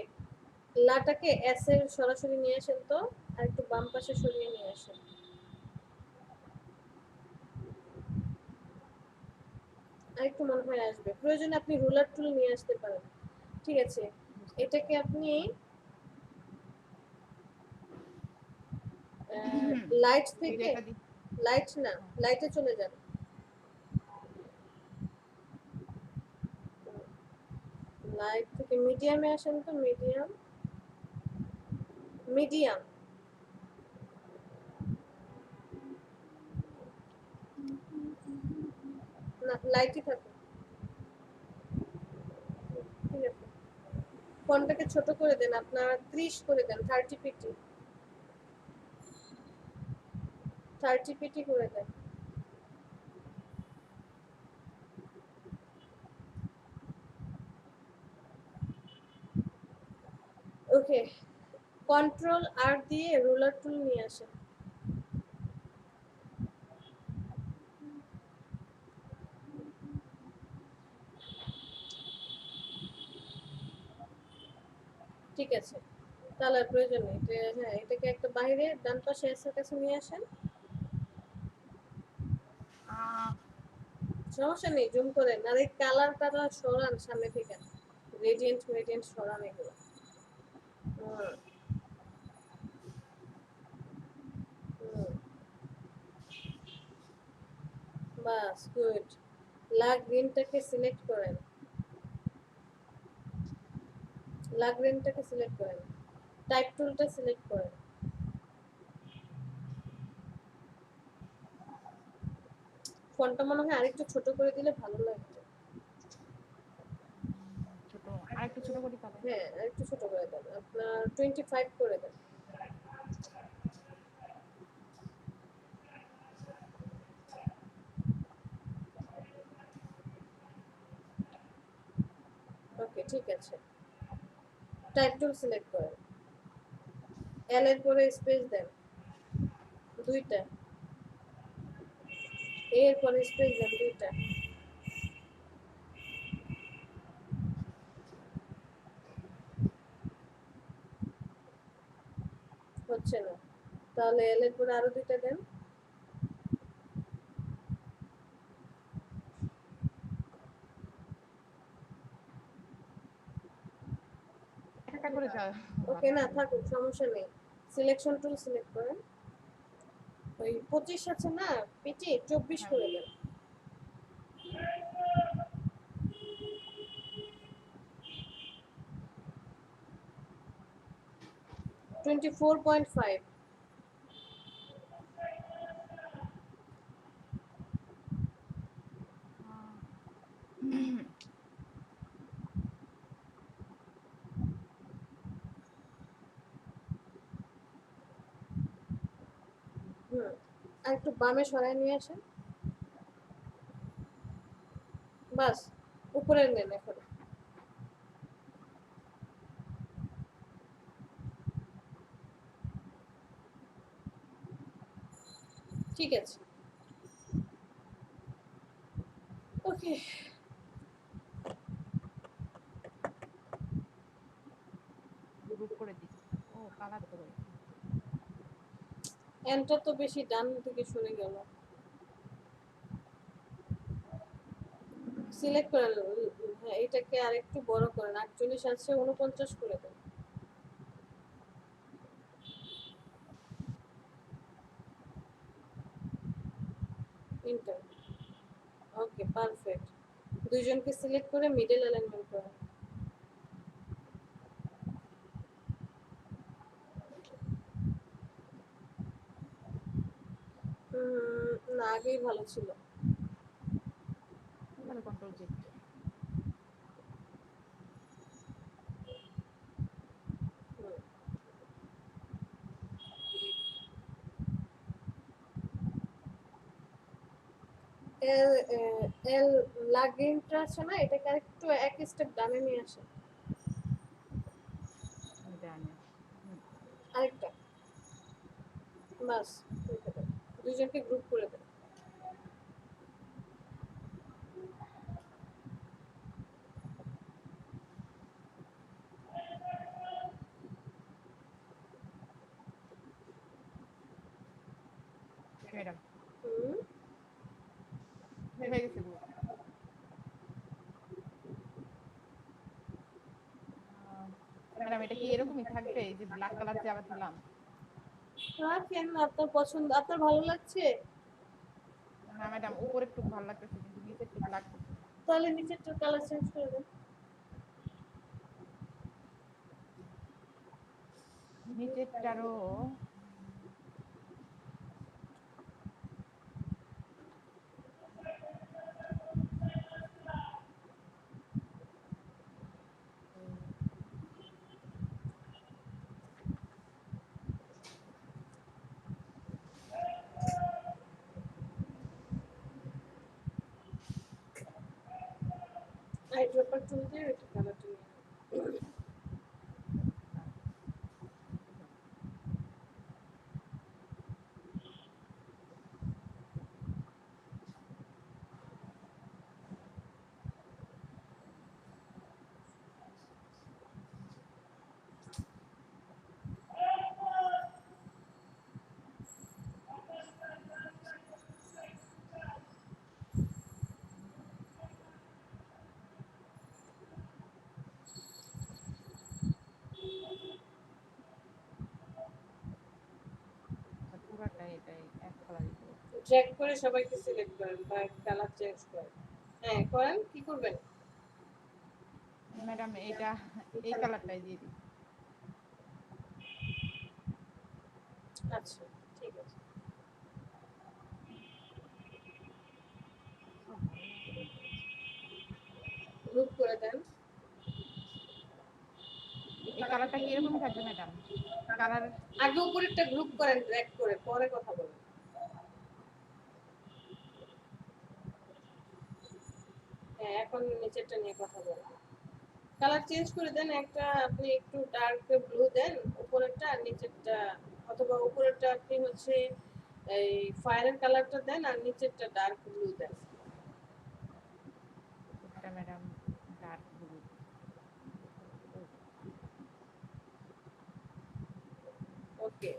লাটাকে এস এর সরাসরি নিয়ে আসেন তো, আর একটু বাম পাশে সরিয়ে নিয়ে আসেন। আর একটু মনে হয় আসবে, প্রয়োজনে আপনি রুলার টুল নিয়ে আসতে পারেন। ঠিক আছে, এটাকে আপনি লাইট
এই
থেকে,
যেটা দি
লাইট না, লাইটে চলে যান। লাইট থেকে মিডিয়ামে আসেন তো, মিডিয়াম, মিডিয়াম, না লাইটই থাকুন। ঠিক আছে, ফোনটাকে ছোট করে দেন, আপনার 30 করে দেন, 30 পিটি, 30 পিটি করে দেন। ওকে, কন্ট্রোল আর দিয়ে রুলার টুল নিয়ে আসেন। ঠিক আছে, তাহলে আর প্রয়োজন নেই। হ্যাঁ, এটাকে একটা বাইরে ডান পাশে এসে কাছে নিয়ে আসেন। সমস্যা নেই, জুম করেন। আর এই কালারটা সরান সামনে থেকে, রেডিয়েন্ট রেডিয়েন্ট সরান এগুলো। হুম, হুম, বাস গুড। লাগ গ্রিনটাকে সিলেক্ট করেন, লাগ গ্রিনটাকে সিলেক্ট করেন, টাইপ টুলটা সিলেক্ট করেন। ফন্টটা মনে হয় আরেকটু ছোট করে দিলে ভালো লাগবে।
ছোট আরেকটু ছোট করি তাহলে।
হ্যাঁ, আরেকটু ছোট করে দেন, আপনার 25 করে দেন। ওকে, ঠিক আছে, টাইপ টুল সিলেক্ট করেন, এল এর পরে স্পেস দেন দুইটা, এ এর পরে স্পেস দেন দুইটা। হচ্ছে না, তাহলে এল এর পরে আরো দুইটা দেন।
একটা করে যা
ওকে, না থাকুক, সমস্যা নেই। সিলেকশন টুল সিলেক্ট করেন, ওই 25 আছে না পিটি, 24
হ্যাঁ।
করে দেন। টোয়েন্টি 4.5। হুম, আর একটু বামে সরায় নিয়ে আসেন, বাস উপরে নেন এখন। ঠিক আছে, ওকে।
গ্রুপ করে দিই। ও কালার তো করে।
এন্টার তো বেশি ডান দিকে সরে গেল। সিলেক্ট করেন, হ্যাঁ এটাকে আরেকটু বড় করেন, 48 আছে, 49 করে দেন। এন্টার। ওকে, পারফেক্ট। দুইজনকে সিলেক্ট করে মিডল অ্যালাইনমেন্ট করেন। না, আগেই ভালো ছিল।
তাহলে কন্ট্রোল জেড।
এল এল লাগেনটা আছে না, এটাকে আরেকটু এক স্টেপ ডানে নিয়ে আসে।
জানি।
আরেকটা, বাস রেখে দেন। দুইজনকে গ্রুপ করে দেন।
ম্যাডাম
হুম,
হয়ে গেছে group। ম্যাডাম এটা কি এরকমই থাকবে এই যে ব্ল্যাক কালার যে আবার দিলাম?
রাখেন, আপনার পছন্দ, আপনার ভালো লাগছে
না ম্যাডাম উপরে একটু ভালো লাগতেছে কিন্তু নিচে একটু লাগতেছে।
তাহলে নিচেরটা কালার চেঞ্জ করে দেন।
নিচেরটারও
আই ড্রপার টুল দিয়ে এটা কালারটা নিয়ে নেন।
পুরাটাই এটাই এক কালারই করবো।
ড্র্যাগ করে সবাইকে সিলেক্ট করেন বা কালার চেঞ্জ করেন। হ্যাঁ করেন, কি করবেন?
ম্যাডাম এইটা এই কালারটাই দিয়ে দিই।
আচ্ছা ঠিক আছে। গ্রুপ করে দেন।
এই কালারটা কি এরকমই থাকবে ম্যাডাম? কালার
আগে উপরেরটা গ্রুপ করেন ড্র্যাগ করে, পরে কথা বলেন। হ্যাঁ এখন নিচেরটা নিয়ে কথা বলেন। কালার চেঞ্জ করে দেন, একটা আপনি একটু ডার্ক ব্লু দেন উপরেরটা, আর নিচেরটা অথবা উপরেরটা আপনি হচ্ছে এই ফায়ারের কালারটা দেন আর নিচেরটা ডার্ক ব্লু দেন।
এটা ম্যাডাম ডার্ক ব্লু।
ওকে,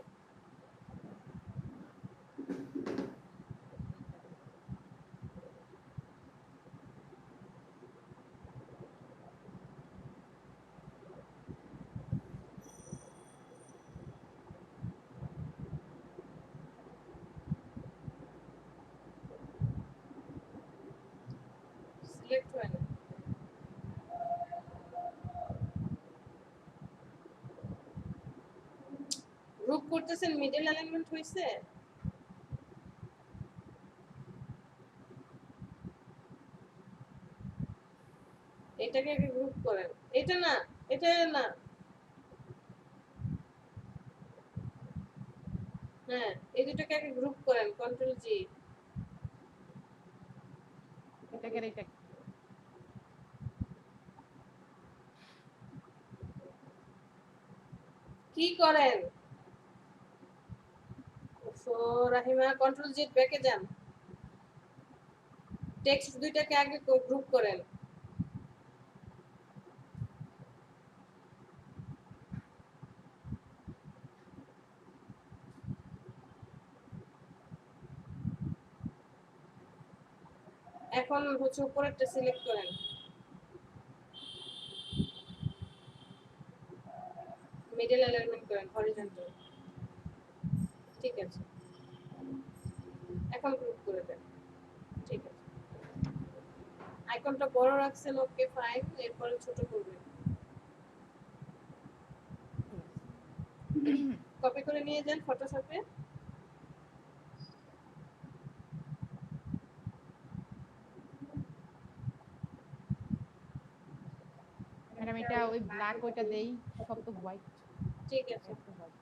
সিলেক্ট হয় না। গ্রুপ করতেছেন, মিডল অ্যালাইনমেন্ট হইছে? এটাকে আগে গ্রুপ করেন। এটা না, এটা না। হ্যাঁ এই দুটোকে আগে গ্রুপ করেন, কন্ট্রোল জি।
এটাকে এটা
কি করেন? সো রাহিমা কন্ট্রোল জি ব্যাকে যান। টেক্সট দুইটাকে আগে গ্রুপ করেন। এখন হচ্ছে উপরেরটা সিলেক্ট করেন, মিডল অ্যালাইনমেন্ট করেন হরিজন্টাল। ঠিক আছে, এখন গ্রুপ করে দেন। ঠিক আছে, আইকনটা বড় রাখছেন, ওকে ফাইন, এরপরে ছোট করবেন। কপি করে নিয়ে যান ফটোশপে।
ম্যাডাম এটা ওই ব্ল্যাক ওইটা দেই, সব তো হোয়াইট।
ঠিক আছে,
একটু হোয়াইট।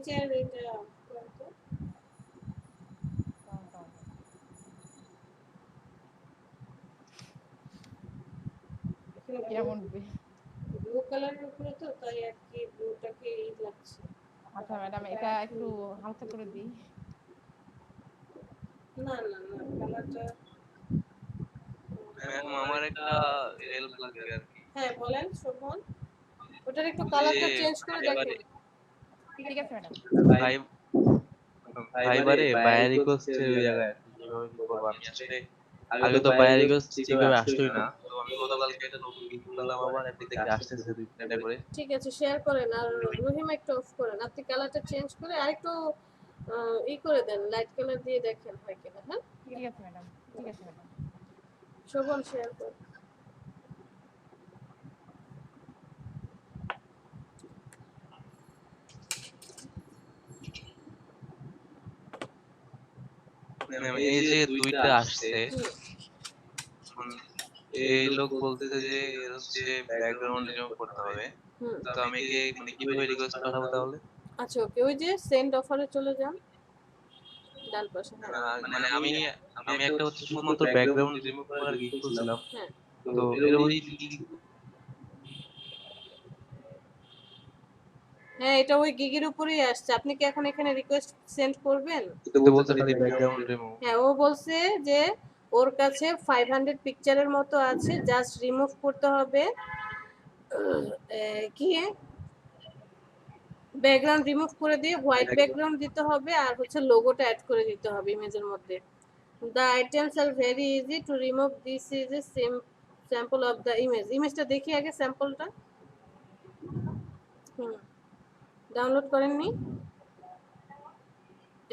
নিচের এটা করো তো। এখানে
কেমন
ব্লু কালারের উপরে তো তাই আর কি ব্লুটাকে এই লাগছে।
আচ্ছা ম্যাডাম, এটা একটু হালকা করে দিই।
না না না কালারটা
ম্যাম আমার একটা হেল্প লাগবে আর কি।
হ্যাঁ বলেন শোভন, ওটার একটু কালারটা চেঞ্জ করে দেখেন।
ঠিক আছে ম্যাডাম।
ফাইবারে বায়ার রিকোয়েস্টের ওই জায়গায় কিভাবে কি করবো আমি আসলে আগে তো বায়ার রিকোয়েস্ট ঠিকভাবে আসতোই না, তো আমি গতকালকে একটা নতুন লিঙ্ক করলাম, আবার এখন দেখি আসতেছে 2-3টা করে।
ঠিক আছে শেয়ার করেন আর রহিমা একটু অফ করেন, আপনি কালারটা চেঞ্জ করে আরেকটু ই করে দেন, লাইট কালার দিয়ে দেখেন হয় কিনা। হ্যাঁ
ঠিক আছে ম্যাডাম। ঠিক আছে ম্যাডাম।
শোভন শেয়ার কর।
ম্যাম এই যে 2টা আসছে,
হুম
এই লোক বলতেছে যে এর হচ্ছে ব্যাকগ্রাউন্ড রিমুভ করতে হবে।
হুম
তো আমি কি মানে কিভাবে রিকোয়েস্ট পাঠাবো তাহলে?
আচ্ছা ওকে, ওই যে সেন্ড অফারে চলে যান ডান পাশে। হ্যাঁ
মানে আমি আমি একটা হচ্ছে শুধুমাত্র ব্যাকগ্রাউন্ড রিমুভ করার গিগ খুলছিলাম,
হ্যাঁ
তো এর ওই
হ্যাঁ এটা ওই গিগের উপরেই আসছে। আপনি কি এখন এখানে রিকোয়েস্ট সেন্ড করবেন?
তো বলতে খালি ব্যাকগ্রাউন্ড রিমুভ।
হ্যাঁ ও বলছে যে ওর কাছে 500 পিকচারের মতো আছে, জাস্ট রিমুভ করতে হবে কি ব্যাকগ্রাউন্ড রিমুভ করে দিয়ে হোয়াইট ব্যাকগ্রাউন্ড দিতে হবে আর হচ্ছে লোগোটা অ্যাড করে দিতে হবে ইমেজের মধ্যে। The items are very easy to remove, this is a sample of the image. ইমেজটা দেখি আগে স্যাম্পলটা। হুম ডাউনলোড করেননি?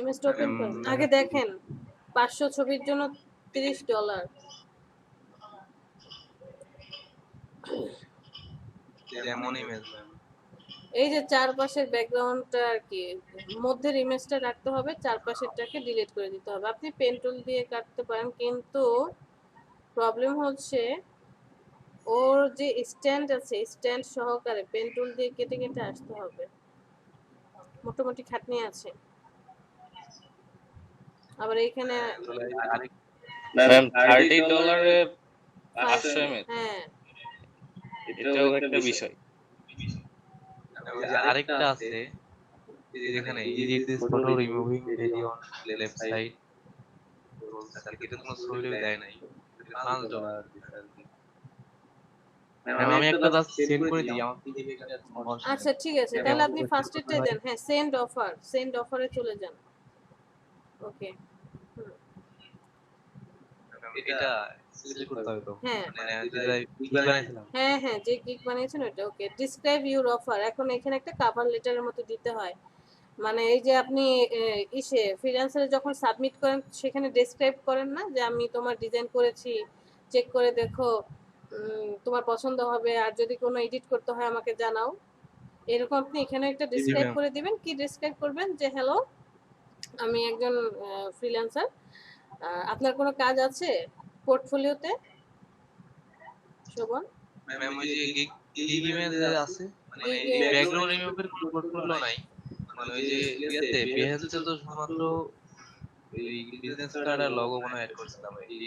ইমেজটা ওপেন করেন আগে, দেখেন 500 ছবির জন্য $30।
যেমন ইমেজ ম্যাম।
এই যে চারপাশের ব্যাকগ্রাউন্ডটা আর কি মধ্যের ইমেজটা রাখতে হবে, চারপাশেরটাকে ডিলিট করে দিতে হবে। আপনি পেন টুল দিয়ে কাটতে পারেন, কিন্তু প্রবলেম হচ্ছে ওর যে স্ট্যান্ড আছে স্ট্যান্ড সহকারে পেন টুল দিয়ে কেটে কেটে আসতে হবে, মোটামুটি খাটনি আছে। আবার এইখানে
ম্যাম $30 500 ml
হ্যাঁ
এটাও একটা বিষয়।
ওই যে আরেকটা আছে যেখানে edit this photo removing video on left side, এটা কোনো সইলেও দেয় নাই, $5 আর কি। আমি একটা জাস্ট সেন্ড করে দিই, আমার কি দিবে এটা সমস্যা
আচ্ছা
নেই।
ঠিক আছে, তাহলে আপনি ফার্স্ট এটাই দেন। হ্যাঁ সেন্ড অফারে চলে যান। ওকে
এটা সিলেক্ট করতে হবে তো,
হ্যাঁ
মানে যেটা কি বানাইছিলাম।
হ্যাঁ হ্যাঁ যে গিগ বানিয়েছেন ওটা। ওকে ডিসক্রাইব ইউর অফার, এখন এখানে একটা কভার লেটারের মতো দিতে হয়। মানে এই যে আপনি ইসে ফ্রিল্যান্সারে যখন সাবমিট করেন সেখানে ডেসক্রাইব করেন না যে আমি তোমার ডিজাইন করেছি, চেক করে দেখো তোমার পছন্দ হবে, আর যদি কোনো এডিট করতে হয় আমাকে জানাও। এরকম আপনি এখানে একটা
জি জি
ডেসক্রাইব
ম্যাম।
করে দিবেন। কি ডেসক্রাইব করবেন? যে হ্যালো আমি একজন ফ্রিল্যান্সার, আপনার কোনো কাজ আছে পোর্টফোলিওতে? শোভন
ম্যাম ওই যে গিগ ইমেজ আছে, মানে এই
Gig-
ব্যাকগ্রাউন্ড রিমুভের কোনো পোর্টফোলিও নাই, মানে ওই যে ইয়াতে বিহেন্সে তো শুধুমাত্র এই বিজনেস কার্ড আর লোগো মনে অ্যাড করছিলাম, এই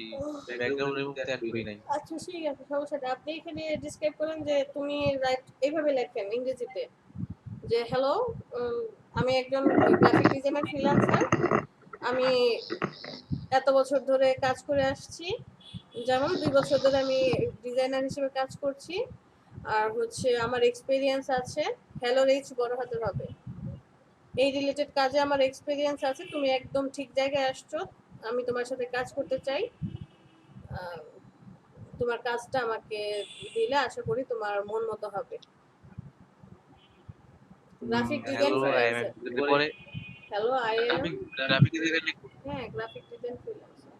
ব্যাকগ্রাউন্ড রিমুভ তো অ্যাড করি নাই।
আচ্ছা ঠিক আছে সমস্যা নেই, আপনি এখানে ডিসক্রাইব করেন যে তুমি রাইট এইভাবে লেখেন ইংরেজিতে যে হ্যালো আমি একজন গ্রাফিক ডিজাইনার ফ্রিল্যান্সার, আমি এত বছর ধরে কাজ করে আসছি, যেমন 2 বছর ধরে আমি ডিজাইনার হিসেবে কাজ করছি, আর হচ্ছে আমার এক্সপিরিয়েন্স আছে, হ্যালোর এইচ বড় হাতের হবে, এই রিলেটেড কাজে আমার এক্সপিরিয়েন্স আছে, তুমি একদম ঠিক জায়গায় আসছো, আমি তোমার সাথে কাজ করতে চাই, আহ, তোমার কাজটা আমাকে দিলে আশা করি তোমার মন মতো হবে। Graphic design
hello I am
freelancer.
পরে
hello I am
graphic designer লিখব।
হ্যাঁ গ্রাফিক ডিজাইন ফ্রিল্যান্সার।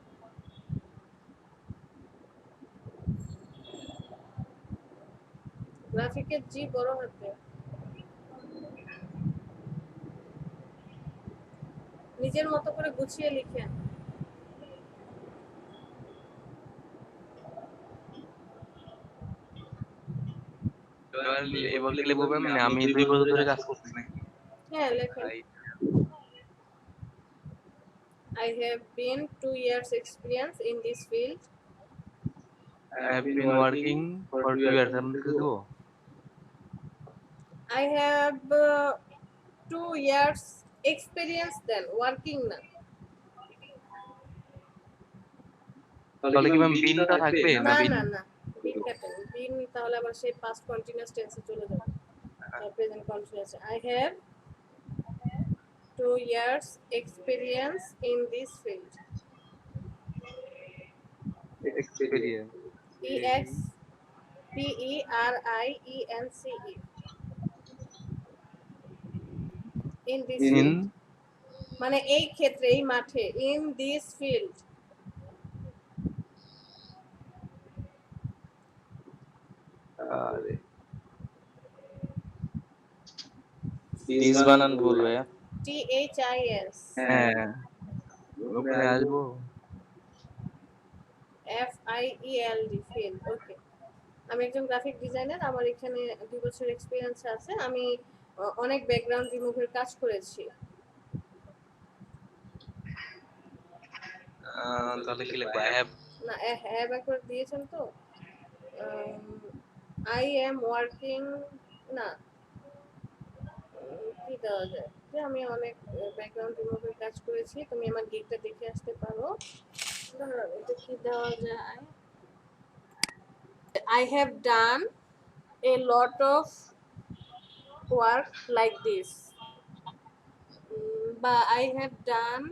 গ্রাফিকের জি বড় হাতে, নিজের মতো করে গুছিয়ে লিখেন।
এবার এবার লিখবো ম্যাম, মানে আমি 2 বছর ধরে কাজ করতেছি নাকি?
হ্যাঁ লেখেন। I have been 2 years experience in this field.
I have been working for 2 years. আমি লিখে দেবো?
I have 2 years experience then working না।
তাহলে কি ম্যাম বিনটা থাকবে না
না
বিন?
না না বিন কাটেন বিন তাহলে আবার সেই পাস্ট কন্টিনিউয়াস টেন্সে চলে যাবে present continuous I have 2 years experience in this field.
Experience.
EXPERIENCE in this
in
field মানে এই ক্ষেত্রে এই মাঠে in this field
আরে
দিস বানান ভুল ভাইয়া।
THIS
হ্যাঁ ওখানে আসবো।
FIELD field ওকে আমি একজন গ্রাফিক ডিজাইনার আমার এখানে 2 বছর এক্সপেরিয়েন্স আছে আমি অনেক ব্যাকগ্রাউন্ড রিমুভের কাজ করেছি
তাহলে কি লিখবো? I have
না হ্যাভ একবার দিয়েছেন তো আই এম ওয়ার্কিং না কি দেওয়া যায় যে আমি অনেক ব্যাকগ্রাউন্ড রিমুভের কাজ করেছি তুমি আমার গিগটা দেখে আসতে পারো এটা কি দেওয়া যায় I have done a lot of work like this বা I have done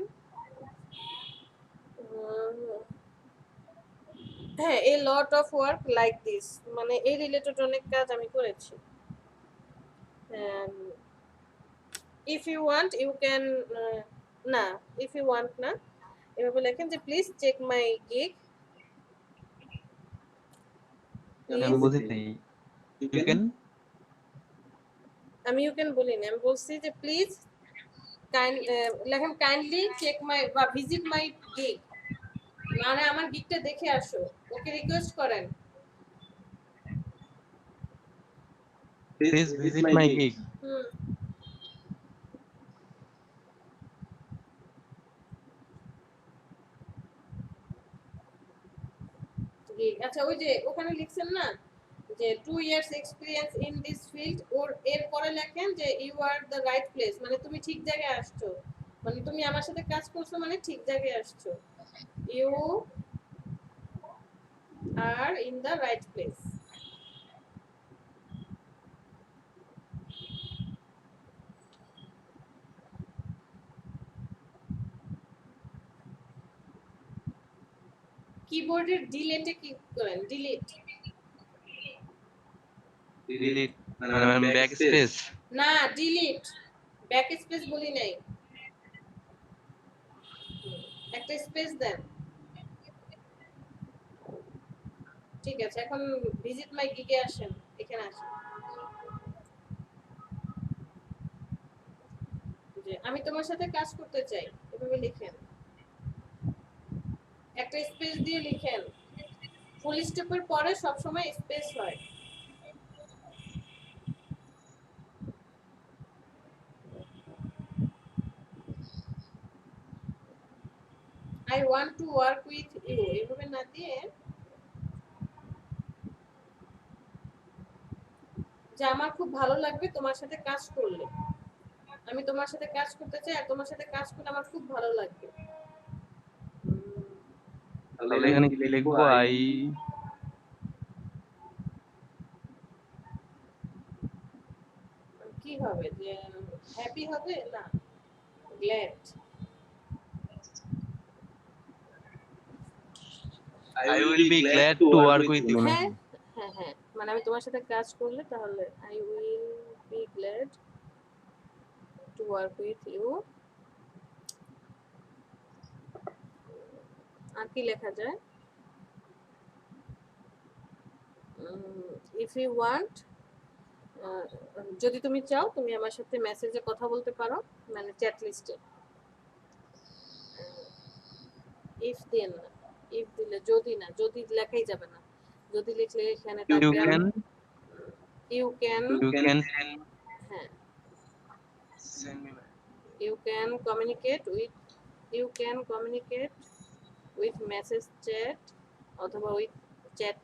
হ্যাঁ a lot of work like this মানে এই রিলেটেড অনেক কাজ আমি করেছি if you want you can না if you want না এভাবে লেখেন যে প্লিজ চেক মাই গিগ
আমি বুঝিনি। You can
আমি ইউ ক্যান বলি না আমি বলছি যে প্লিজ লেখেন কাইন্ডলি চেক মাই বা ভিজিট মাই গিগ মানে আমার গিগটা দেখে আসো ওকে রিকোয়েস্ট করেন
please visit my gig.
Hmm gig আচ্ছা ওই যে ওখানে লিখছেন না যে 2 years experience in this field ওর এর পরে লেখেন যে you are the right place মানে তুমি ঠিক জায়গায় আসছো মানে তুমি আমার সাথে কাজ করছো মানে ঠিক জায়গায় আসছো you are in the right place কিবোর্ডের ডিলেটে ক্লিক করেন ডিলিট
Delete মানে backspace.
না ডিলিট ব্যাক স্পেস বলি নাই একটা স্পেস দেন ঠিক আছে এখন ভিজিট মাই গিগে আসেন এখানে আসেন যে আমি তোমার সাথে কাজ করতে চাই এভাবে লিখেন একটা স্পেস দিয়ে লিখেন ফুল স্টপের পরে সব সময় স্পেস হয় I want to work with you এভাবে না দিয়ে যে আমার খুব ভালো লাগবে তোমার সাথে কাজ করলে আমি তোমার সাথে কাজ করতে চাই আর তোমার সাথে কাজ করলে আমার খুব ভালো লাগবে
তাহলে এখানে কি লিখবো? I
কি হবে যে হ্যাপি হবে না glad
I will be glad to work with you.
হ্যাঁ হ্যাঁ হ্যাঁ মানে আমি তোমার সাথে কাজ করলে তাহলে I will be glad to work with you আর কি লেখা যায় ইফ ইউ ওয়ান্ট যদি তুমি চাও তুমি আমার সাথে মেসেজে কথা বলতে পারো মানে চ্যাট লিস্টে ইফ দেন ইফ দিলে যদি না যদি লেখাই যাবে না যদি লিখলে এখানে
You can
you can
send
হ্যাঁ
send me
you can communicate with you can communicate with message chat অথবা with chat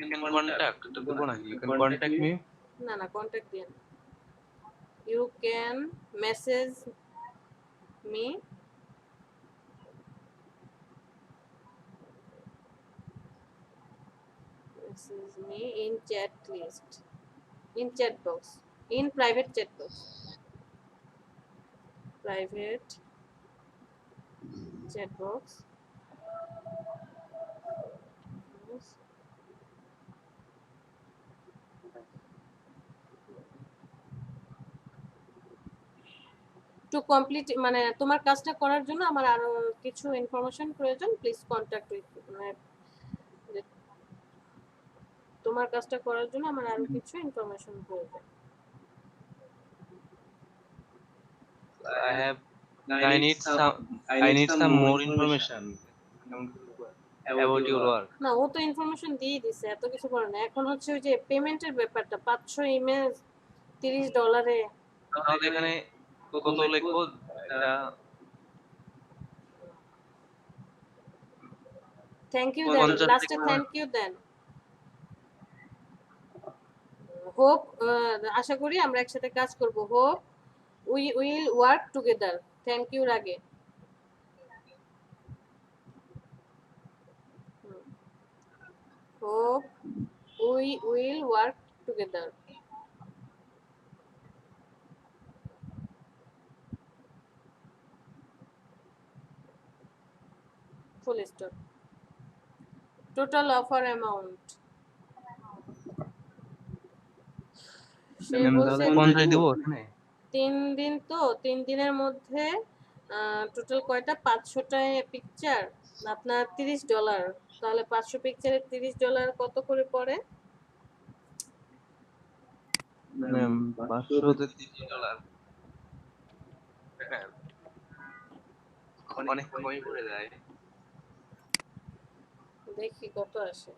You can contact, এটা দেবো নাকি? You can contact me.
না না contact দিয়ে না। You can message me in chat list, in chat box, in private chat box, private chat box. Yes. To complete মানে তোমার কাজটা করার জন্য আমার আরো কিছু ইনফরমেশন প্রয়োজন, প্লিজ কন্টাক্ট উইথ মানে তোমার কাজটা করার জন্য আমার আরো কিছু ইনফরমেশন প্রয়োজন।
I need some more information about your work.
না ও তো ইনফরমেশন দিয়ে দিছে, এত কিছু বলে না। এখন হচ্ছে ওই যে পেমেন্টের ব্যাপারটা, 500 ইমেজ $30।
তাহলে এখানে কত লিখবো? এটা
থ্যাংক ইউ দেন,
50
লাস্টে থ্যাংক ইউ দেন। হোপ আশা করি আমরা একসাথে কাজ করব। Hope we will work together. Thank your আগে hope we will work together. Full stop. Total offer amount সে বলছে
50 দিব এখানে।
3 দিন, তো 3 দিনের মধ্যে টোটাল কয়টা? 500টা পিকচার, আপনার $30। তাহলে 500 পিকচারে $30 কত করে পড়ে?
500 তে $30। অনেক কমই পড়ে যায়।
দেখি কত আসে।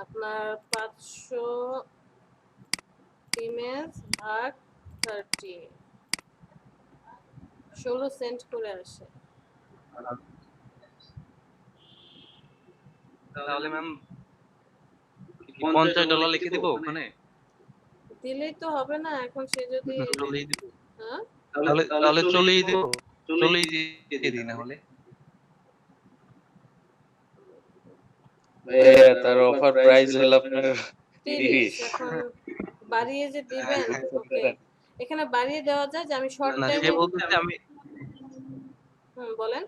আপনার 500 ইমেজ ভাগ 30, 16 সেন্ট করে আসে।
তাহলে ম্যাম $50 লিখে দিব ওখানে?
দিলেই তো হবে না, এখন সে যদি
চলেই দিব।
হ্যাঁ
তাহলে চলেই দিব, চলেই দিয়ে দিই না হলে।
ভাইয়া তার অফার প্রাইস হলো আপনার
30।
30।
এখন বাড়িয়ে যে দিবেন, ওকে এখানে বাড়িয়ে দেওয়া যায় যে আমি শর্ট
না,
টাইমে।
সে বলতেছে আমি
বলেন।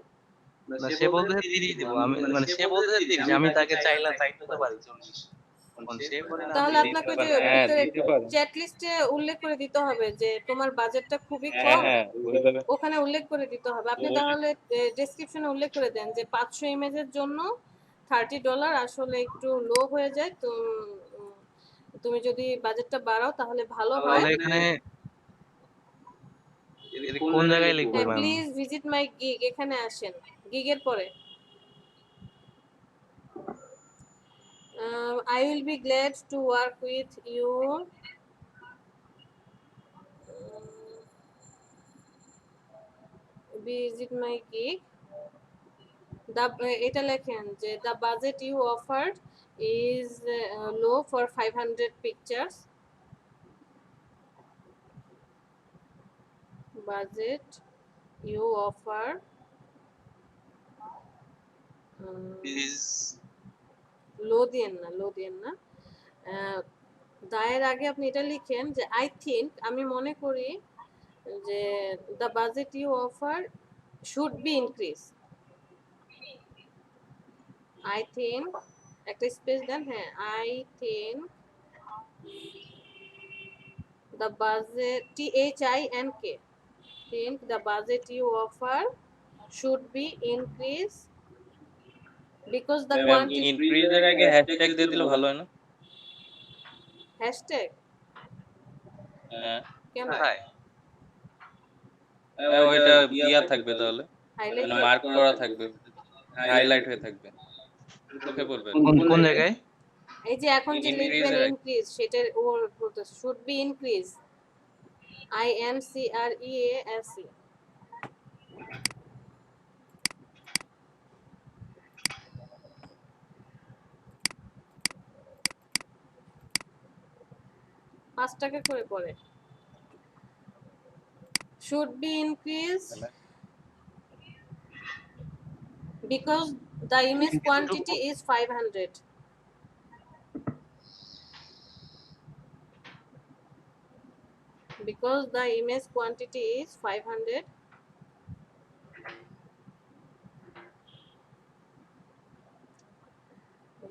না, সে বলতেছে 30 দিব। আমি মানে সে বলতেছে 30, আমি তাকে চাইতে তো পারি 40। এখন সে করে না
তাহলে
দিলেই
আপনাকে
তো
যে
হবে।
হ্যাঁ,
ভিতরে
দিতে পারেন।
চ্যাট লিস্টে উল্লেখ করে দিতে হবে যে তোমার বাজেটটা খুবই
হ্যাঁ
কম,
হ্যাঁ, ওইভাবে
ওখানে উল্লেখ করে দিতে হবে। আপনি তাহলে ডেসক্রিপশনে উল্লেখ করে দেন যে 500 ইমেজের জন্য $30 আসলে একটু লো হয়ে যায়, তো তুমি যদি বাজেটটা বাড়াও তাহলে ভালো হয়।
তাহলে এখানে কোন জায়গায় লিখবো
হ্যাঁ,
ma'am?
Please visit my gig, এখানে আসেন। গিগের পরে I will be glad to work with you. Visit my gig. এটা লেখেন যে the budget you offered is low for 500 pictures. Budget you offer
please
low দিয়েন না। দায়ের আগে আপনি এটা লিখেন যে আই থিঙ্ক, আমি মনে করি যে the budget you offer should be increase. I think একটা স্পেস দেন। হ্যাঁ, I think the budget THINK think the budget you offer should be increased because the
ma'am
quantity
ইনক্রিজের আগে হ্যাশট্যাগ দিয়ে দিলে ভালো হয় না?
hashtag
হ্যাঁ
কেন
হাই
হ্যাঁ, ওইটা ইয়া থাকবে তাহলে,
হাইলাইট
মানে মার্ক করা থাকবে, হাইলাইট হয়ে থাকবে, চোখে পড়বে।
কোন জায়গায়?
এই যে এখন যে লিখবেন
Increase এর আগে।
ইনক্রিজ, সেটার ওর বলতেছে শুড বি ইনক্রিজ। INCREASE। ৳5 করে পড়ে। Should be increased because the image quantity is 500. Because the image quantity is 500,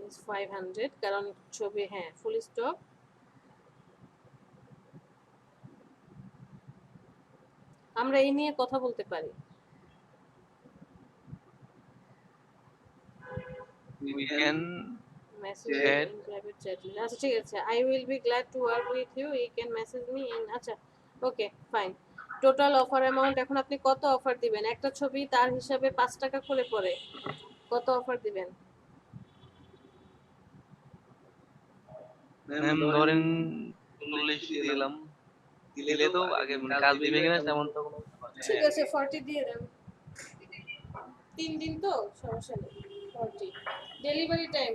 is 500 কারণ ছবি হ্যাঁ ফুল স্টপ। আমরা এই নিয়ে কথা বলতে পারি।
We can
message
chat.
In private chat. আচ্ছা ঠিক আছে, I will be glad to work with you, you can message me in. আচ্ছা okay fine. Total offer amount এখন আপনি কত অফার দিবেন? একটা ছবি তার হিসাবে ৳5 করে পড়ে, কত অফার দিবেন?
ম্যাম ধরেন 40 দিলাম, দিলে তো আগে মানে কাজ দিবে কিনা তেমন তো কোনো ব্যাপার নেই।
ঠিক আছে 40 দিয়ে দেন। 3 দিন তো সমস্যা নেই। 40 ডেলিভারি টাইম।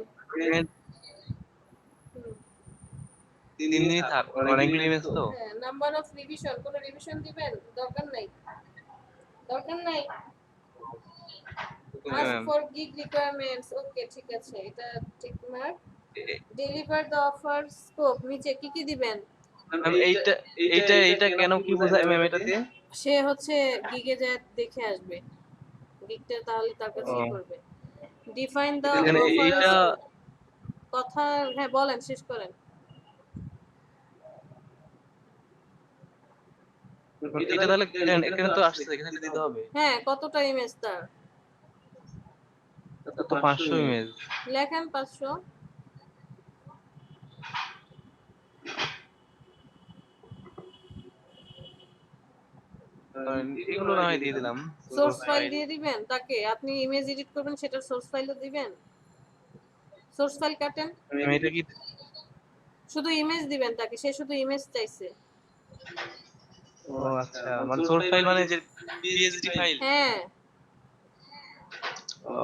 তিন দিনই থাক, অনেকগুলো ইমেজ তো।
হ্যাঁ, নাম্বার অফ রিভিশন, কোনো রিভিশন দিবেন? দরকার নাই, দরকার নাই।
হ্যাঁ
ask
ma'am.
For gig requirements, okay ঠিক আছে, এটা ঠিক mark. Deliver the offer scope, নিচে কি কি দিবেন?
ম্যাম এইটা কেন কি বোঝায় ম্যাম এটাতে?
সে হচ্ছে গিগে যায় দেখে আসবে, গিগটা তাহলে তার কাছেই করবে। ডিফাইন দ্য
এখানে
অফার
এইটা
স্কোপ, কথা হ্যাঁ বলেন, শেষ করেন।
এটা তাহলে এখানে তো আসছে, এখানে দিতে হবে।
হ্যাঁ, কতটা ইমেজ তার?
তো 500 ইমেজ।
লেখেন 500।
এগুলো না হয় দিয়ে দিলাম।
সোর্স ফাইল দিয়ে দিবেন তাকে, আপনি ইমেজ এডিট করবেন সেটা সোর্স ফাইলও দিবেন। সোর্স ফাইল কাটেন,
আমি এটা কি
শুধু ইমেজ দিবেন তাকে, সে শুধু ইমেজ চাইছে।
ও আচ্ছা, মানে সোর্স ফাইল মানে যে পিএসডি ফাইল।
হ্যাঁ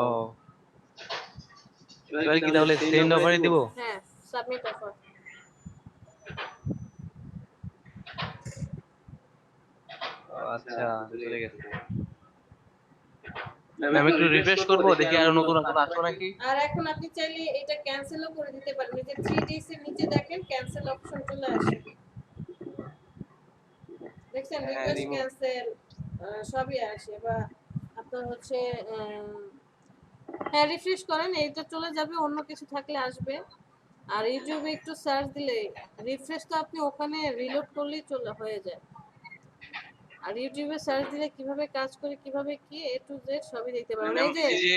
ও এবার কি তাহলে সেন্ড অফারে দিব?
হ্যাঁ, সাবমিট অফার।
ও আচ্ছা, চলে গেছে। আমি একটু রিফ্রেশ করব, দেখি আর নতুন কোনো আসলো নাকি।
আর এখন আপনি চাইলে এটা ক্যান্সেলও করে দিতে পারেন, এই যে 3 ডেজ এর নিচে দেখেন ক্যান্সেল অপশন চলে আসে, দেখছেন?
হ্যাঁ,
রিকোয়েস্ট
remove।
ক্যান্সেল সবই আসে। বা আপনার হচ্ছে হ্যাঁ রিফ্রেশ করেন, এইটা চলে যাবে, অন্য কিছু থাকলে আসবে। আর ইউটিউবে একটু সার্চ দিলে রিফ্রেশ তো আপনি ওখানে রিলোড করলেই চলে হয়ে যায়। আর ইউটিউবে সার্চ দিলে কিভাবে কাজ করে, কিভাবে কি এ টু জেড সবই দেখতে পারবেন। এই যে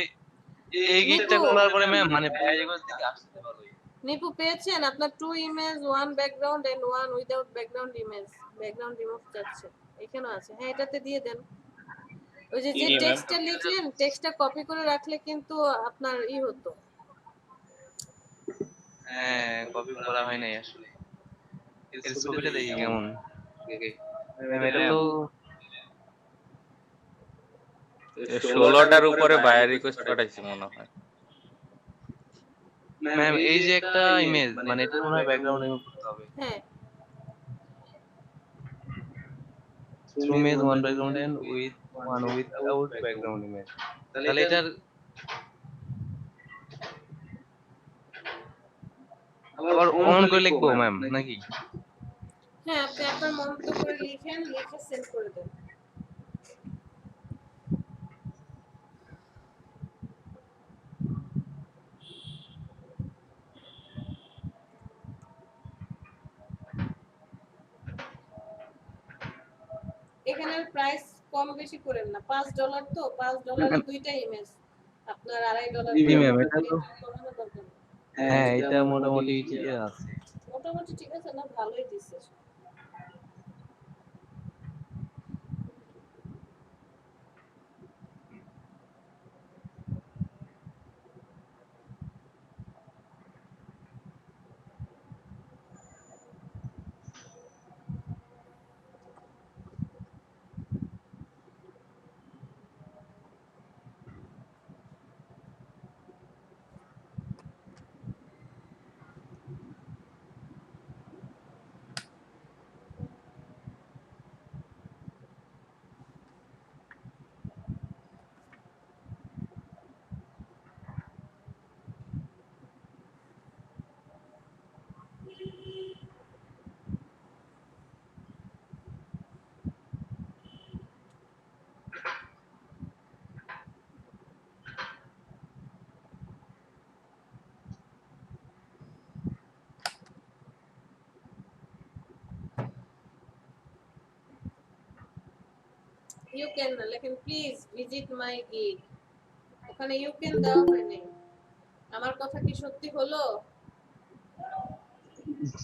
এই গিটটা
নিপু,
খোলার পরে ম্যাম মানে বাইরেগুলো থেকে আসতে পারবে।
নিপু পেয়েছেন আপনার 2 image 1 background and 1 without background image, background remove যাচ্ছে, এখানেও আছে। হ্যাঁ এটাতে দিয়ে দেন। ওই যে যে টেক্সটটা লিখলেন টেক্সটটা কপি করে রাখলে কিন্তু আপনার হতো।
হ্যাঁ, কপি করা হয় নাই আসলে। এর ছবিটা দেখি কেমন। ম্যাম এটা তো
16টার উপরে বায়ার রিকোয়েস্ট পাঠাইছি মনে হয়।
ম্যাম এই যে একটা ইমেজ, মানে এটা মনে হয় ব্যাকগ্রাউন্ড রিমুভ করতে হবে।
হ্যাঁ
Two image, one background and with one without background image. তাহলে এটার আবার অন করে লিখবো ম্যাম নাকি?
হ্যাঁ, আপনি আপনার মন মতো করে লিখেন, লিখে সেন্ড করে দেন। এখানের প্রাইস কম বেশি করেন না, $5 তো, $5 দুইটা ইমেজ আপনার $2.5
জি ম্যাম, এটা তো
কমানো দরকার নেই।
হ্যাঁ এটা মোটামুটি ঠিক আছে।
মোটামুটি ঠিক আছে না, ভালোই দিচ্ছে। ইউ ক্যান না লেখেন প্লিজ ভিজিট মাই গিগ, ওখানে ইউ ক্যান দেওয়া হয়নি। আমার কথা কি সত্যি হলো?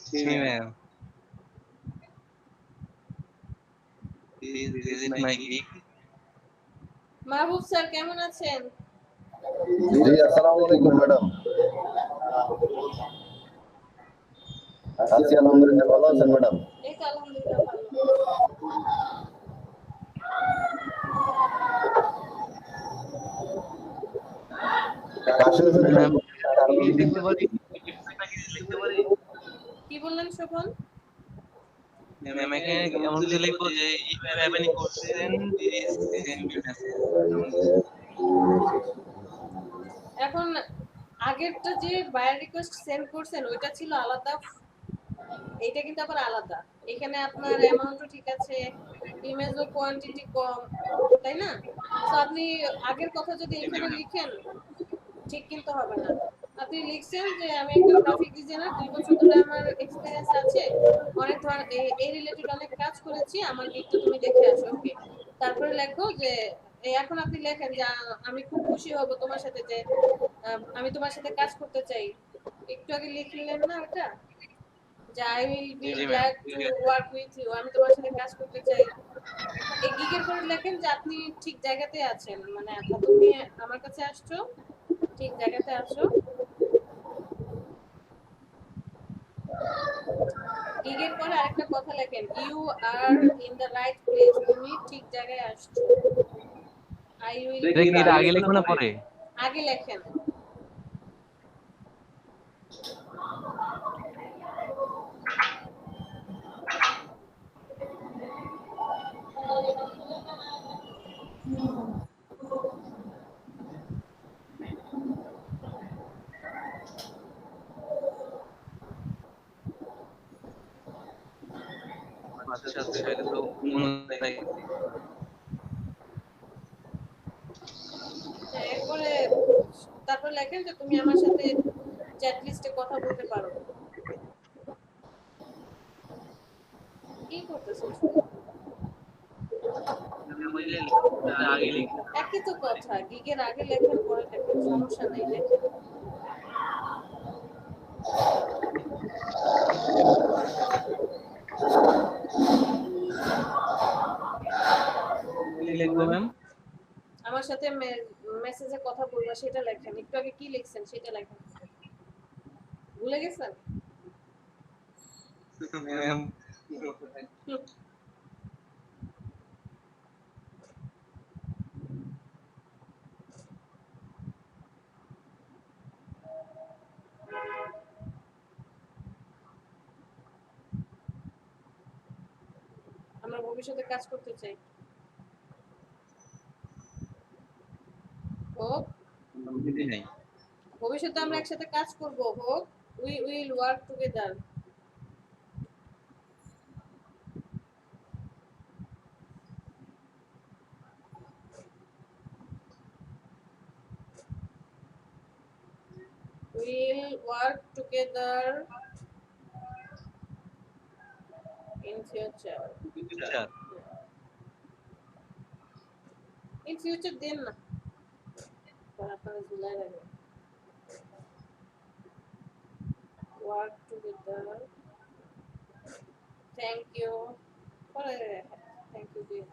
জি ma'am, please visit my gig.
Mahbub sir কেমন আছেন?
জি আসসালামু আলাইকুম ম্যাডাম। আছি আলহামদুলিল্লাহ, ভালো আছেন ম্যাডাম?
এই তো আলহামদুলিল্লাহ ভালো।
কাশি হয়েছে তো?
ম্যাম আমি লিখতে পারি, লিখতে পারি।
কি বললেন শোভন?
ম্যাম এখানে এমন কিছু লিখবো যে if you have any question please send me message.
এখন আগেরটা যে বায়ার রিকোয়েস্ট সেন্ড করছেন ওইটা ছিল আলাদা, এইটা কিন্তু আবার আলাদা। এখানে আপনার অ্যামাউন্টও ঠিক আছে, ইমেজও কোয়ান্টিটি কম, তাই না? তো আপনি আগের কথা যদি এখানে লিখেন ঠিক কিন্তু হবে না। আপনি লিখছেন যে আমি একজন গ্রাফিক ডিজাইনার, 2 বছর ধরে আমার এক্সপেরিয়েন্স আছে, অনেক ধর এই রিলেটেড অনেক কাজ করেছি, আমার গিগটা তুমি দেখে আসো, ওকে। তারপরে লেখো যে এখন আপনি লেখেন যে আমি খুব খুশি হব তোমার সাথে, যে আমি তোমার সাথে কাজ করতে চাই। একটু আগে লিখলেন না ওটা, যে I will be
ji ma'am,
glad to work with you, আমি তোমার সাথে কাজ করতে চাই। এই গিগের পরে লেখেন যে আপনি ঠিক জায়গাতে আছেন, মানে তুমি আমার কাছে আসছো, ঠিক জায়গাতে আছো। গিগের পরে আরেকটা কথা লেখেন, you are in the right place, তুমি ঠিক জায়গায় আসছো। আই উইল
এটা কি এটা আগে লিখবো না পরে?
আগে লেখেন।
আচ্ছা আচ্ছা, এটা তো মনে নাই।
এরপরে তারপর লেখেন যে তুমি আমার সাথে চ্যাট লিস্টে কথা বলতে পারো। কি করতেছেন?
আগে লিখবো।
একই তো কথা, গিগের আগে লেখেন পরে লেখেন, সমস্যা নাই, লেখেন।
কি লিখবো ম্যাম?
আমার সাথে মেসেজে কথা বলবা সেটা লেখেন। একটু আগে কি লিখছেন সেটা লেখেন। ভুলে গেছেন?
ম্যাম
আমরা ভবিষ্যতে কাজ করতে চাই। হোক,
বুঝি নাই।
ভবিষ্যতে আমরা একসাথে কাজ করব, হোক, we will work together. We'll work together in future.
Future
In future দেন না, আপনারা জুলাই লাগে। Work together. Thank you. পরে thank you দিয়ে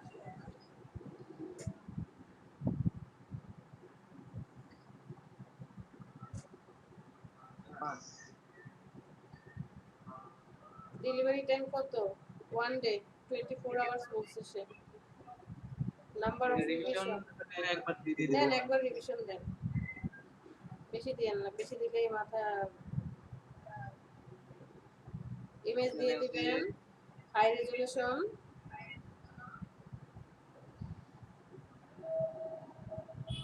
ডেলিভারি টাইম কত? 1 ডে, 24 আওয়ার্স বলছে সে। নাম্বার অফ
রিভিশন
রিভিশন
একবার দিয়ে
দেন,
দিবেন।
একবার রিভিশন দেন, বেশি দিয়েন না, বেশি দিলেই মাথা। ইমেজ দিয়ে দিবেন, হাই রেজুলেশন,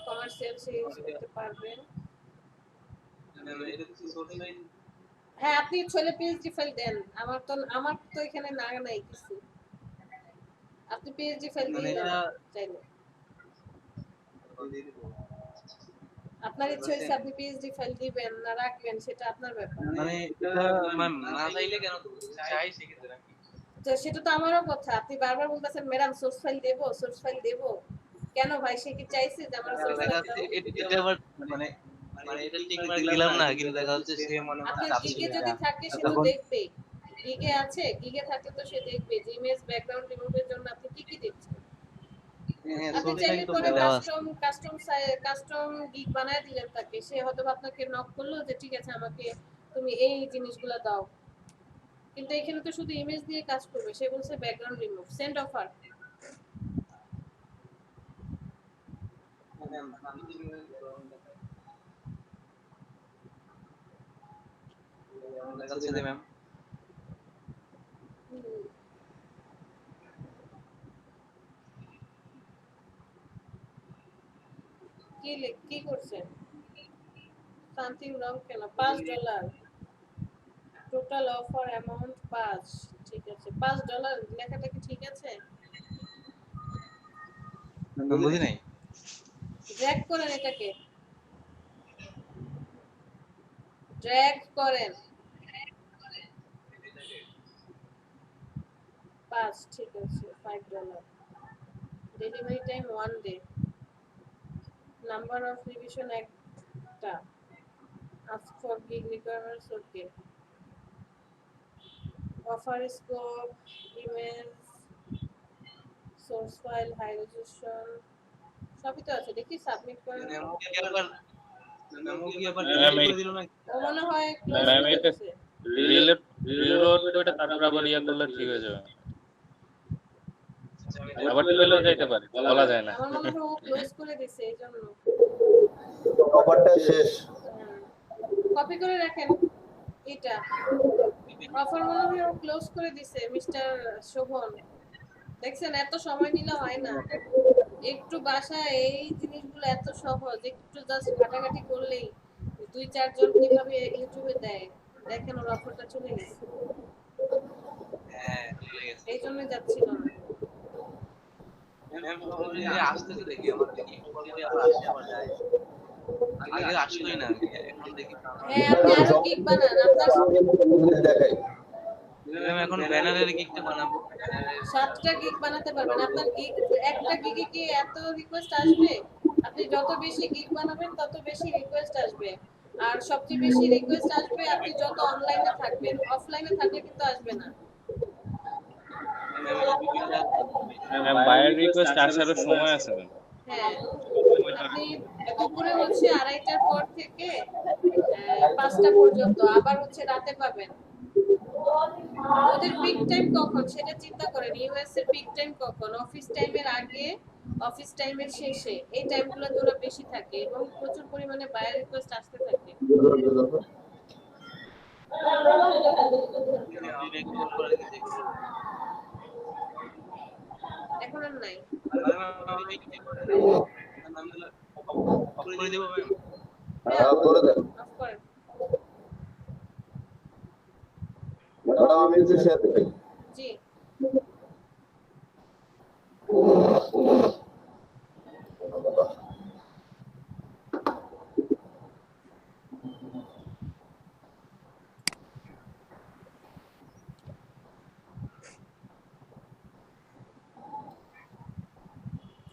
কমার্শিয়াল সিরিজ করতে পারবেন।
এটা কি সোর্স ফাইল?
হ্যাঁ, আপনি ছলে পিএইচডি ফাইল দেন, আমার তো এখানে না নাই কিছু। আপনি পিএইচডি ফাইল
মানে
দিয়ে দেন
এটা
চাইলে।
দিয়ে দিবো।
আপনার ইচ্ছে হয়েছে আপনি পিএইচডি ফাইল দিবেন না রাখবেন, সেটা আপনার ব্যাপার।
মানে এটা ম্যাম না চাইলে কেন দেবো? চাই সেক্ষেত্রে নাকি?
তো সেটা তো আমারও কথা, আপনি বারবার বলতেছেন ম্যাডাম সোর্স ফাইল দেবো, সোর্স ফাইল দেবো। কেন ভাই, সে কি চাইছে যে আমার সোর্স
দেখা
ফাইল
যাচ্ছে
দাও?
এটা আবার মানে এটা ঠিকভাবে দিলাম না, কিন্তু দেখা যাচ্ছে সে মনে মনে
আপনার
চাচ্ছে
গিগে
যে
যদি থাকে সে তো
তখন
দেখবে। গিগে আছে, গিগে থাকলে তো সে দেখবে যে ইমেজ ব্যাকগ্রাউন্ড রিমুভের জন্য আপনি কি কি দিচ্ছেন।
হ্যাঁ
আপনি
সোর্স ফাইল
চাইলে
তো
পরে
দেওয়া আছে।
কাস্টম গিগ বানায় দিলেন তাকে, সে হয়তো বা আপনাকে নক করলো যে ঠিক আছে আমাকে তুমি এই জিনিসগুলো দাও, কিন্তু এখানে তো শুধু ইমেজ দিয়ে কাজ করবে। সে বলছে ব্যাকগ্রাউন্ড রিমুভ, সেন্ড অফার।
দেখা যাচ্ছে যে ম্যাম
কি করছেন? সামথিং রং কেন? $5 টোটাল অফার অ্যামাউন্ট 5। ঠিক আছে, $5 লেখাটা কি ঠিক আছে?
বুঝি নাই।
ড্র্যাগ করেন এটাকে, ড্র্যাগ করেন। 5 ঠিক আছে, $5। Delivery time 1 day. Number of revision একটা। Ask for gig requirements okay. Offer scope, image, source file, high resolution সবই তো আছে। দেখি সাবমিট করেন।
মেমো কি আবার
ম্যাম
ডিলিট করে দিল না?
ও মনে হয় ক্লোজ
ম্যাম
করে
এটা
দিছে।
রিলোড করে তারপর আবার ইয়া করলে ঠিক হয়ে যাবে, আবার চলেও যাইতে পারে, বলা যায় না।
আমার মনে হয় ও ক্লোজ করে দিছে এইজন্য।
অফারটা শেষ।
কপি করে রাখেন এটা। অফার মনে হয় ও ক্লোজ করে দিছে মিস্টার শোভন। দেখছেন এত সময় নিলে হয় না। একটু বাসায় এই জিনিসগুলো এত সহজ, একটু জাস্ট ঘাটাঘাটি করলেই 2-4 জন কিভাবে ইউটিউবে দেয়। দেখেন ওর অফারটা চলে গেছে,
হ্যাঁ চলে গেছে।
এই জন্যই যাচ্ছিল না।
ম্যাম সবাই যে আসতেছে দেখি আমার দেখি পরে আবার আসে আবার যায়। আগে আসলোই না, এখন দেখি
হ্যাঁ, আপনি আরো গিগ বানান। আপনার
দেখাই।
ম্যাম এখন ব্যানারের গিগটা বানাবো।
7টা গিগ বানাতে পারবেন। আপনার গিগ একটা গিগে কি এত রিকোয়েস্ট আসবে? আপনি যত বেশি গিগ বানাবেন তত বেশি রিকোয়েস্ট আসবে। আর সবচেয়ে বেশি রিকোয়েস্ট আসবে আপনি যত অনলাইনে থাকবেন, অফলাইনে থাকলে কিন্তু আসবে না।
ম্যাম এটা
ম্যাম বায়ার রিকোয়েস্ট আসারও সময় আছে ম্যাম।
হ্যাঁ, আপনি দুপুরে হচ্ছে 2:30টার পর থেকে 5টা পর্যন্ত, আবার হচ্ছে রাতে পাবেন। ওদের পিক টাইম কখন সেটা চিন্তা করেন। ইউএস এর পিক টাইম কখন? অফিস টাইমের আগে, অফিস টাইমের শেষে, এই টাইমগুলোতে ওরা বেশি থাকে এবং প্রচুর পরিমাণে বায়ার রিকোয়েস্ট আসতে থাকে।
আপনি একটু করে দেখি।
এখন আর নাই।
করে দেবো ম্যাম।
হ্যাঁ, করে দেন।
অফ করেন।
ম্যাডাম আমি একটু শেয়ার করি।
জি।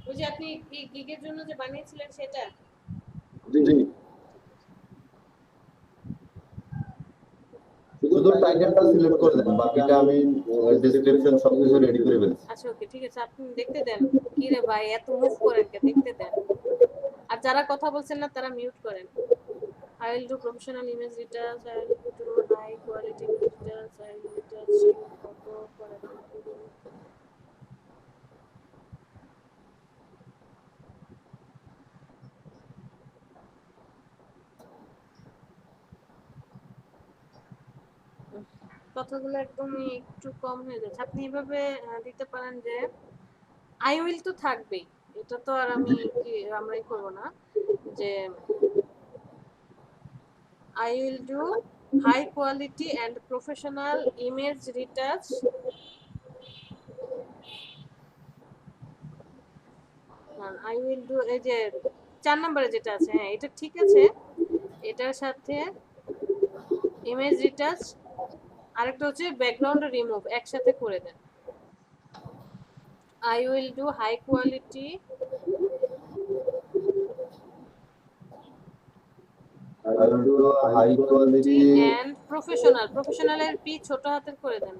ওই যে আপনি গিগের জন্য যে বানিয়েছিলেন সেটা।
জি জি। শুধু টাইটেলটা সিলেক্ট করে দেন, বাকিটা আমি ডেসক্রিপশন সবকিছু রেডি করে ফেলছি।
আচ্ছা ওকে, ঠিক আছে। আপনি দেখতে দেন। কি রে ভাই, এত মুভ করেন কে? দেখতে দেন। আর যারা কথা বলছেন না তারা মিউট করেন। I will do professional image details. I will do high quality image details. I will attach photo for editing. কথাগুলো একদমই একটু কম হয়ে যাচ্ছে। আপনি এভাবে দিতে পারেন যে আই উইল তো থাকবেই, এটা তো আর আমরাই করব না যে I will do high quality and professional image retouch I will do এই যে 4 নম্বরে যেটা আছে, হ্যাঁ এটা ঠিক আছে। এটার সাথে ইমেজ রিটাচ আরেকটা হচ্ছে ব্যাকগ্রাউন্ড রিমুভ, একসাথে করে দেন। I will do high quality
I will do a high quality
and professional, প্রফেশনালের পি ছোট হাতের করে দেন,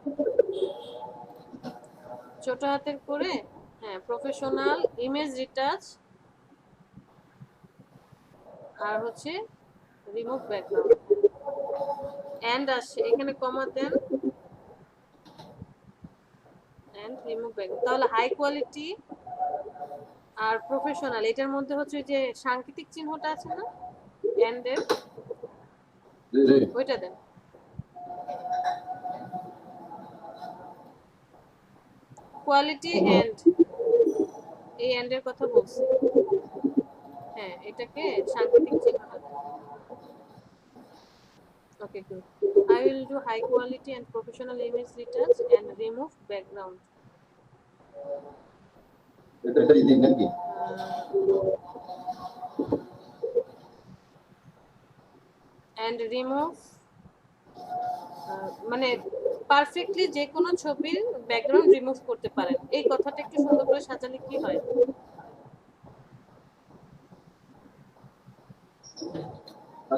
ছোট হাতের করে, হ্যাঁ প্রফেশনাল ইমেজ রিটাচ আর হচ্ছে রিমুভ ব্যাকগ্রাউন্ড এন্ড আসে এখানে কমা দেন এন্ড রিমুভ ব্যাকগ্রাউন্ড। তাহলে হাই কোয়ালিটি আর প্রফেশনাল এটার মধ্যে হচ্ছে ওই যে সাংকেতিক চিহ্নটা আছে না এন্ড এর,
জি
ওইটা দেন। কোয়ালিটি এন্ড, এই এন্ড এর কথা বলছি, হ্যাঁ এটাকে সাংকেতিক চিহ্নটা দেন। Okay, good. I will do high quality and professional image retouch and remove background.
এটাই দিন নাকি?
And remove মানে পারফেক্টলি যে কোনো ছবির ব্যাকগ্রাউন্ড রিমুভ করতে পারেন। এই কথাটা একটু সুন্দর করে সাজালে কি হয়?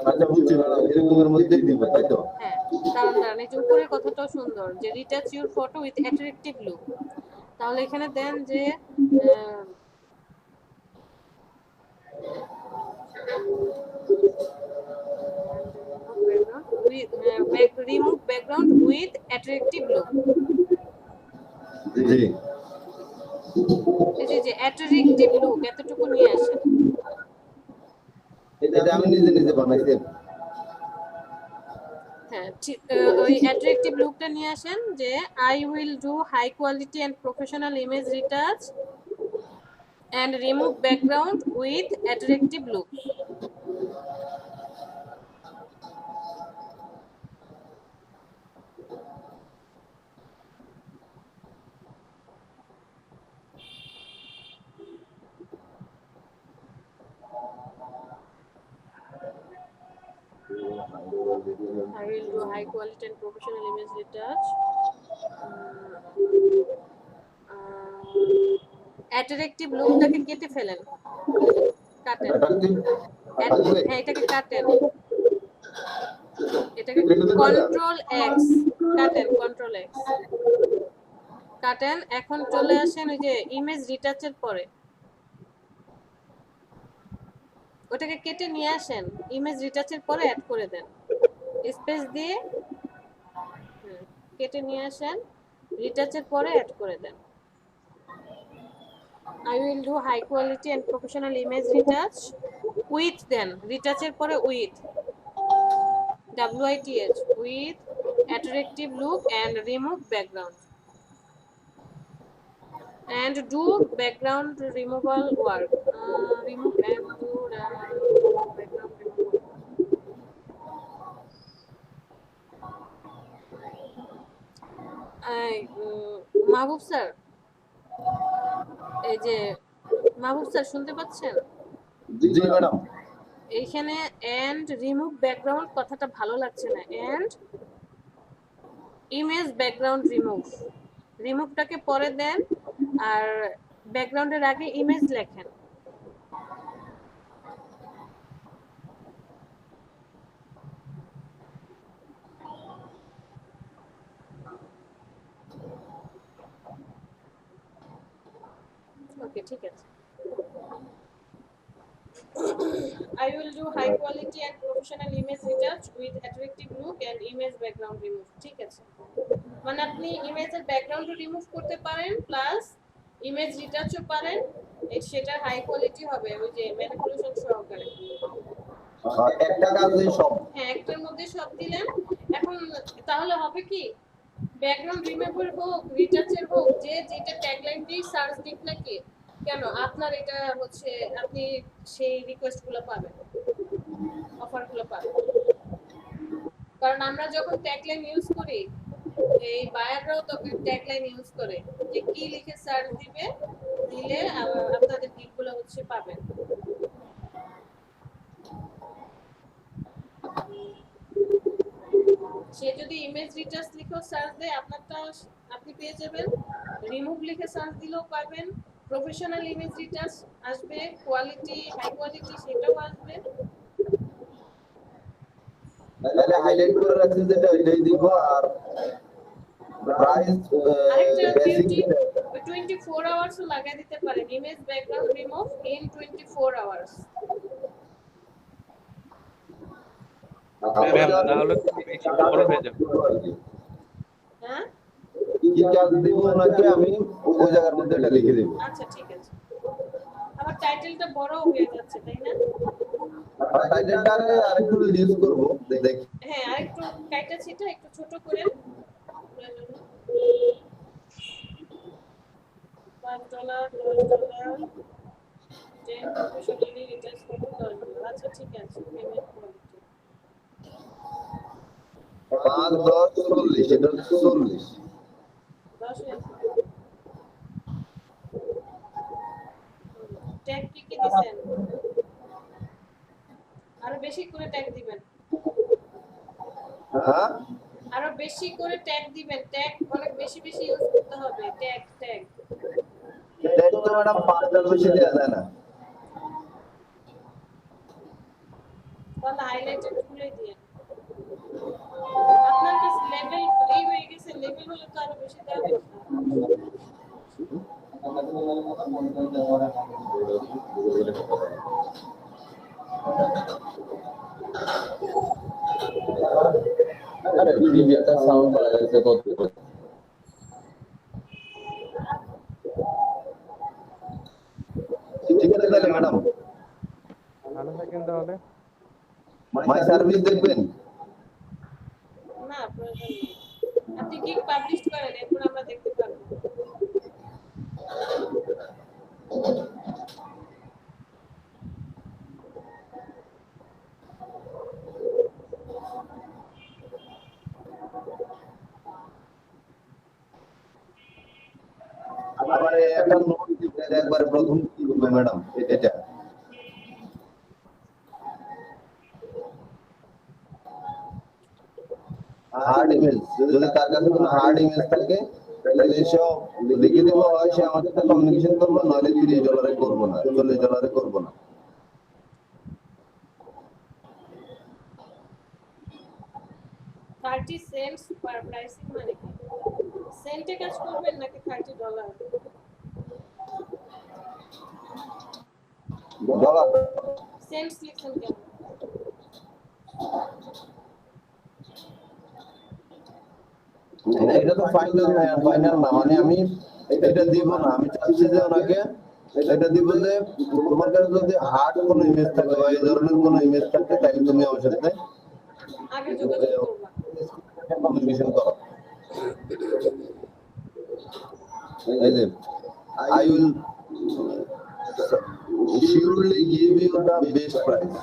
আচ্ছা বুঝছি ম্যাডাম, এরকমের মধ্যেই দিব তাই তো?
হ্যাঁ, কারণ দাঁড়ান এই যে উপরের কথাটাও সুন্দর যে retouch your photo with attractive look. তাহলে এখানে দেন যে remove background with attractive look.
জি
এই যে attractive look এতটুকু নিয়ে আসেন।
এটা আমি নিজে নিজে বানাইছি।
হ্যাঁ ওই অ্যাট্রাকটিভ লুকটা নিয়ে আসেন যে I will do high quality and professional image retouch and remove background with attractive look. I will do high quality and professional image retouch. Attractive lookটাকে কেটে ফেলেন, কাটেন, হ্যাঁ এটাকে কাটেন, এটাকে কন্ট্রোল এক্স কাটেন, কন্ট্রোল এক্স কাটেন। এখন চলে আসেন ওই যে ইমেজ রিটাচের পরে, ওটাকে কেটে নিয়ে আসেন, ইমেজ রিটাচের পরে অ্যাড করে দেন, স্পেস দিয়ে কেটে নিয়ে আসেন, রিটাচের পরে অ্যাড করে দেন। I will do high quality and professional image retouch with, দেন রিটাচের পরে with, WITH, with attractive look and remove background and do background removal work. Remove and do background removal. Mahbub sir, এই যে মাহবুব sir শুনতে পাচ্ছেন?
জি madam.
এইখানে and remove background কথাটা ভালো লাগছে না, এন্ড ইমেজ ব্যাকগ্রাউন্ড রিমুভ, রিমুভটাকে পরে দেন আর ব্যাকগ্রাউন্ডের আগে ইমেজ লেখেন। ওকে ঠিক আছে। I will do high quality and professional image retouch with attractive look and image background remove. ঠিক আছে, মানে আপনি ইমেজের ব্যাকগ্রাউন্ডও রিমুভ করতে পারেন প্লাস ইমেজ রিটাচও পারেন, সেটা হাই কোয়ালিটি হবে ওই যে ম্যানিপুলেশন সহকারে।
একটা কাজে সব,
হ্যাঁ একটার মধ্যে সব দিলেন। এখন তাহলে হবে কি, ব্যাকগ্রাউন্ড রিমুভার হোক রিটাচের হোক, যে যেটা ট্যাগলাইন দিয়ে সার্চ দিক নাকি কেন আপনার এটা হচ্ছে আপনি সেই রিকোয়েস্টগুলো পাবেন, অফারগুলো পাবেন। কারণ আমরা যখন ট্যাগলাইন ইউজ করি, এই বায়াররাও তো ট্যাগলাইন ইউজ করে যে কি লিখে সার্চ দিবে, দিলে আপনাদের গিগগুলো হচ্ছে পাবেন। সে যদি ইমেজ রিটাচ লিখো সার্চ দেয় আপনারটা আপনি পেয়ে যাবেন, রিমুভ লিখে সার্চ দিলেও পাবেন, প্রফেশনাল ইমেজ রিটাচ আসবে, কোয়ালিটি হাই কোয়ালিটি সেটাও আসবে।
তাহলে হাইলাইট করে রাখছি যেটা ওইটাই দিব, আর প্রাইস
আরেকটা
বেসিক
বিউটি 24 আওয়ার্স লাগাই দিতে পারেন, image background remove in 24 hours.
Ma'am তাহলে একটু বড় হয়ে যাবে।
হ্যাঁ
কি কাজ দিব নাকি আমি ওই জায়গার মধ্যে এটা লিখে দেব।
আচ্ছা ঠিক আছে, আমার টাইটেলটা বড় হয়ে যাচ্ছে তাই না?
আর টাইটেলটারে আরেকটু রিডিউস করব দেখি।
হ্যাঁ আরেকটু কাইটা ছিটা একটু ছোট করে $5 $10 10 প্রফেশনালি রিটাচ করতে $10। আচ্ছা ঠিক আছে, পেমেন্ট কোয়ালিটি
5 10 40 এটা 40
10 ট্যাগ কি কি দিবেন? আরো বেশি করে ট্যাগ দিবেন,
হ্যাঁ
আরো বেশি করে ট্যাগ দিবেন, ট্যাগ অনেক বেশি বেশি ইউজ করতে হবে, ট্যাগ ট্যাগ।
ট্যাগ তো ম্যাডাম 5টার বেশি দেয়া যায় না।
তাহলে হাইলাইট একটু খুলে দিয়ে আপনার কাছে লেভেল এই হয়ে গেছে, লেভেল হলে তো আরো বেশি দেওয়া দরকার।
আরে টিভি একটা সাউন্ড লাগাইছে কত। ঠিক আছে তাহলে ম্যাডাম
ভালো থাকেন তাহলে।
মাই সার্ভিস দেখবেন।
না প্রয়োজন নেই, আপনি গিগ পাবলিশ করেন এরপর আমরা দেখতে পারবো।
আবার একটা নোট দিবেন একবারে প্রথম কি করবে ম্যাডাম এটা। হার্ড ইমেজ যদি তার কাছে কোনো হার্ড ইমেজ থাকে তাহলে সব লিখে দেবো, হয় সে আমাদের সাথে কমিউনিকেশন করবো, নইলে $30 করবো না, $40 করবো না।
30 সেন্টস পার প্রাইসিং মানে কি? সেন্টে কাজ করবেন নাকি $30?
ডলার
সেন্টস লিখছেন কেন?
এটা তো ফাইনাল না, মানে আমি এটা দিব না, আমি চাচ্ছি যে ওনাকে এটা দিব যে তোমার কাছে যদি হার্ড কোনো ইমেজ থাকে বা এই ধরনের কোনো ইমেজ থাকে তাহলে তুমি আমার সাথে
আগে যোগাযোগ করবা।
কমিউনিকেশন করো। এই যে I will surely give you the best price.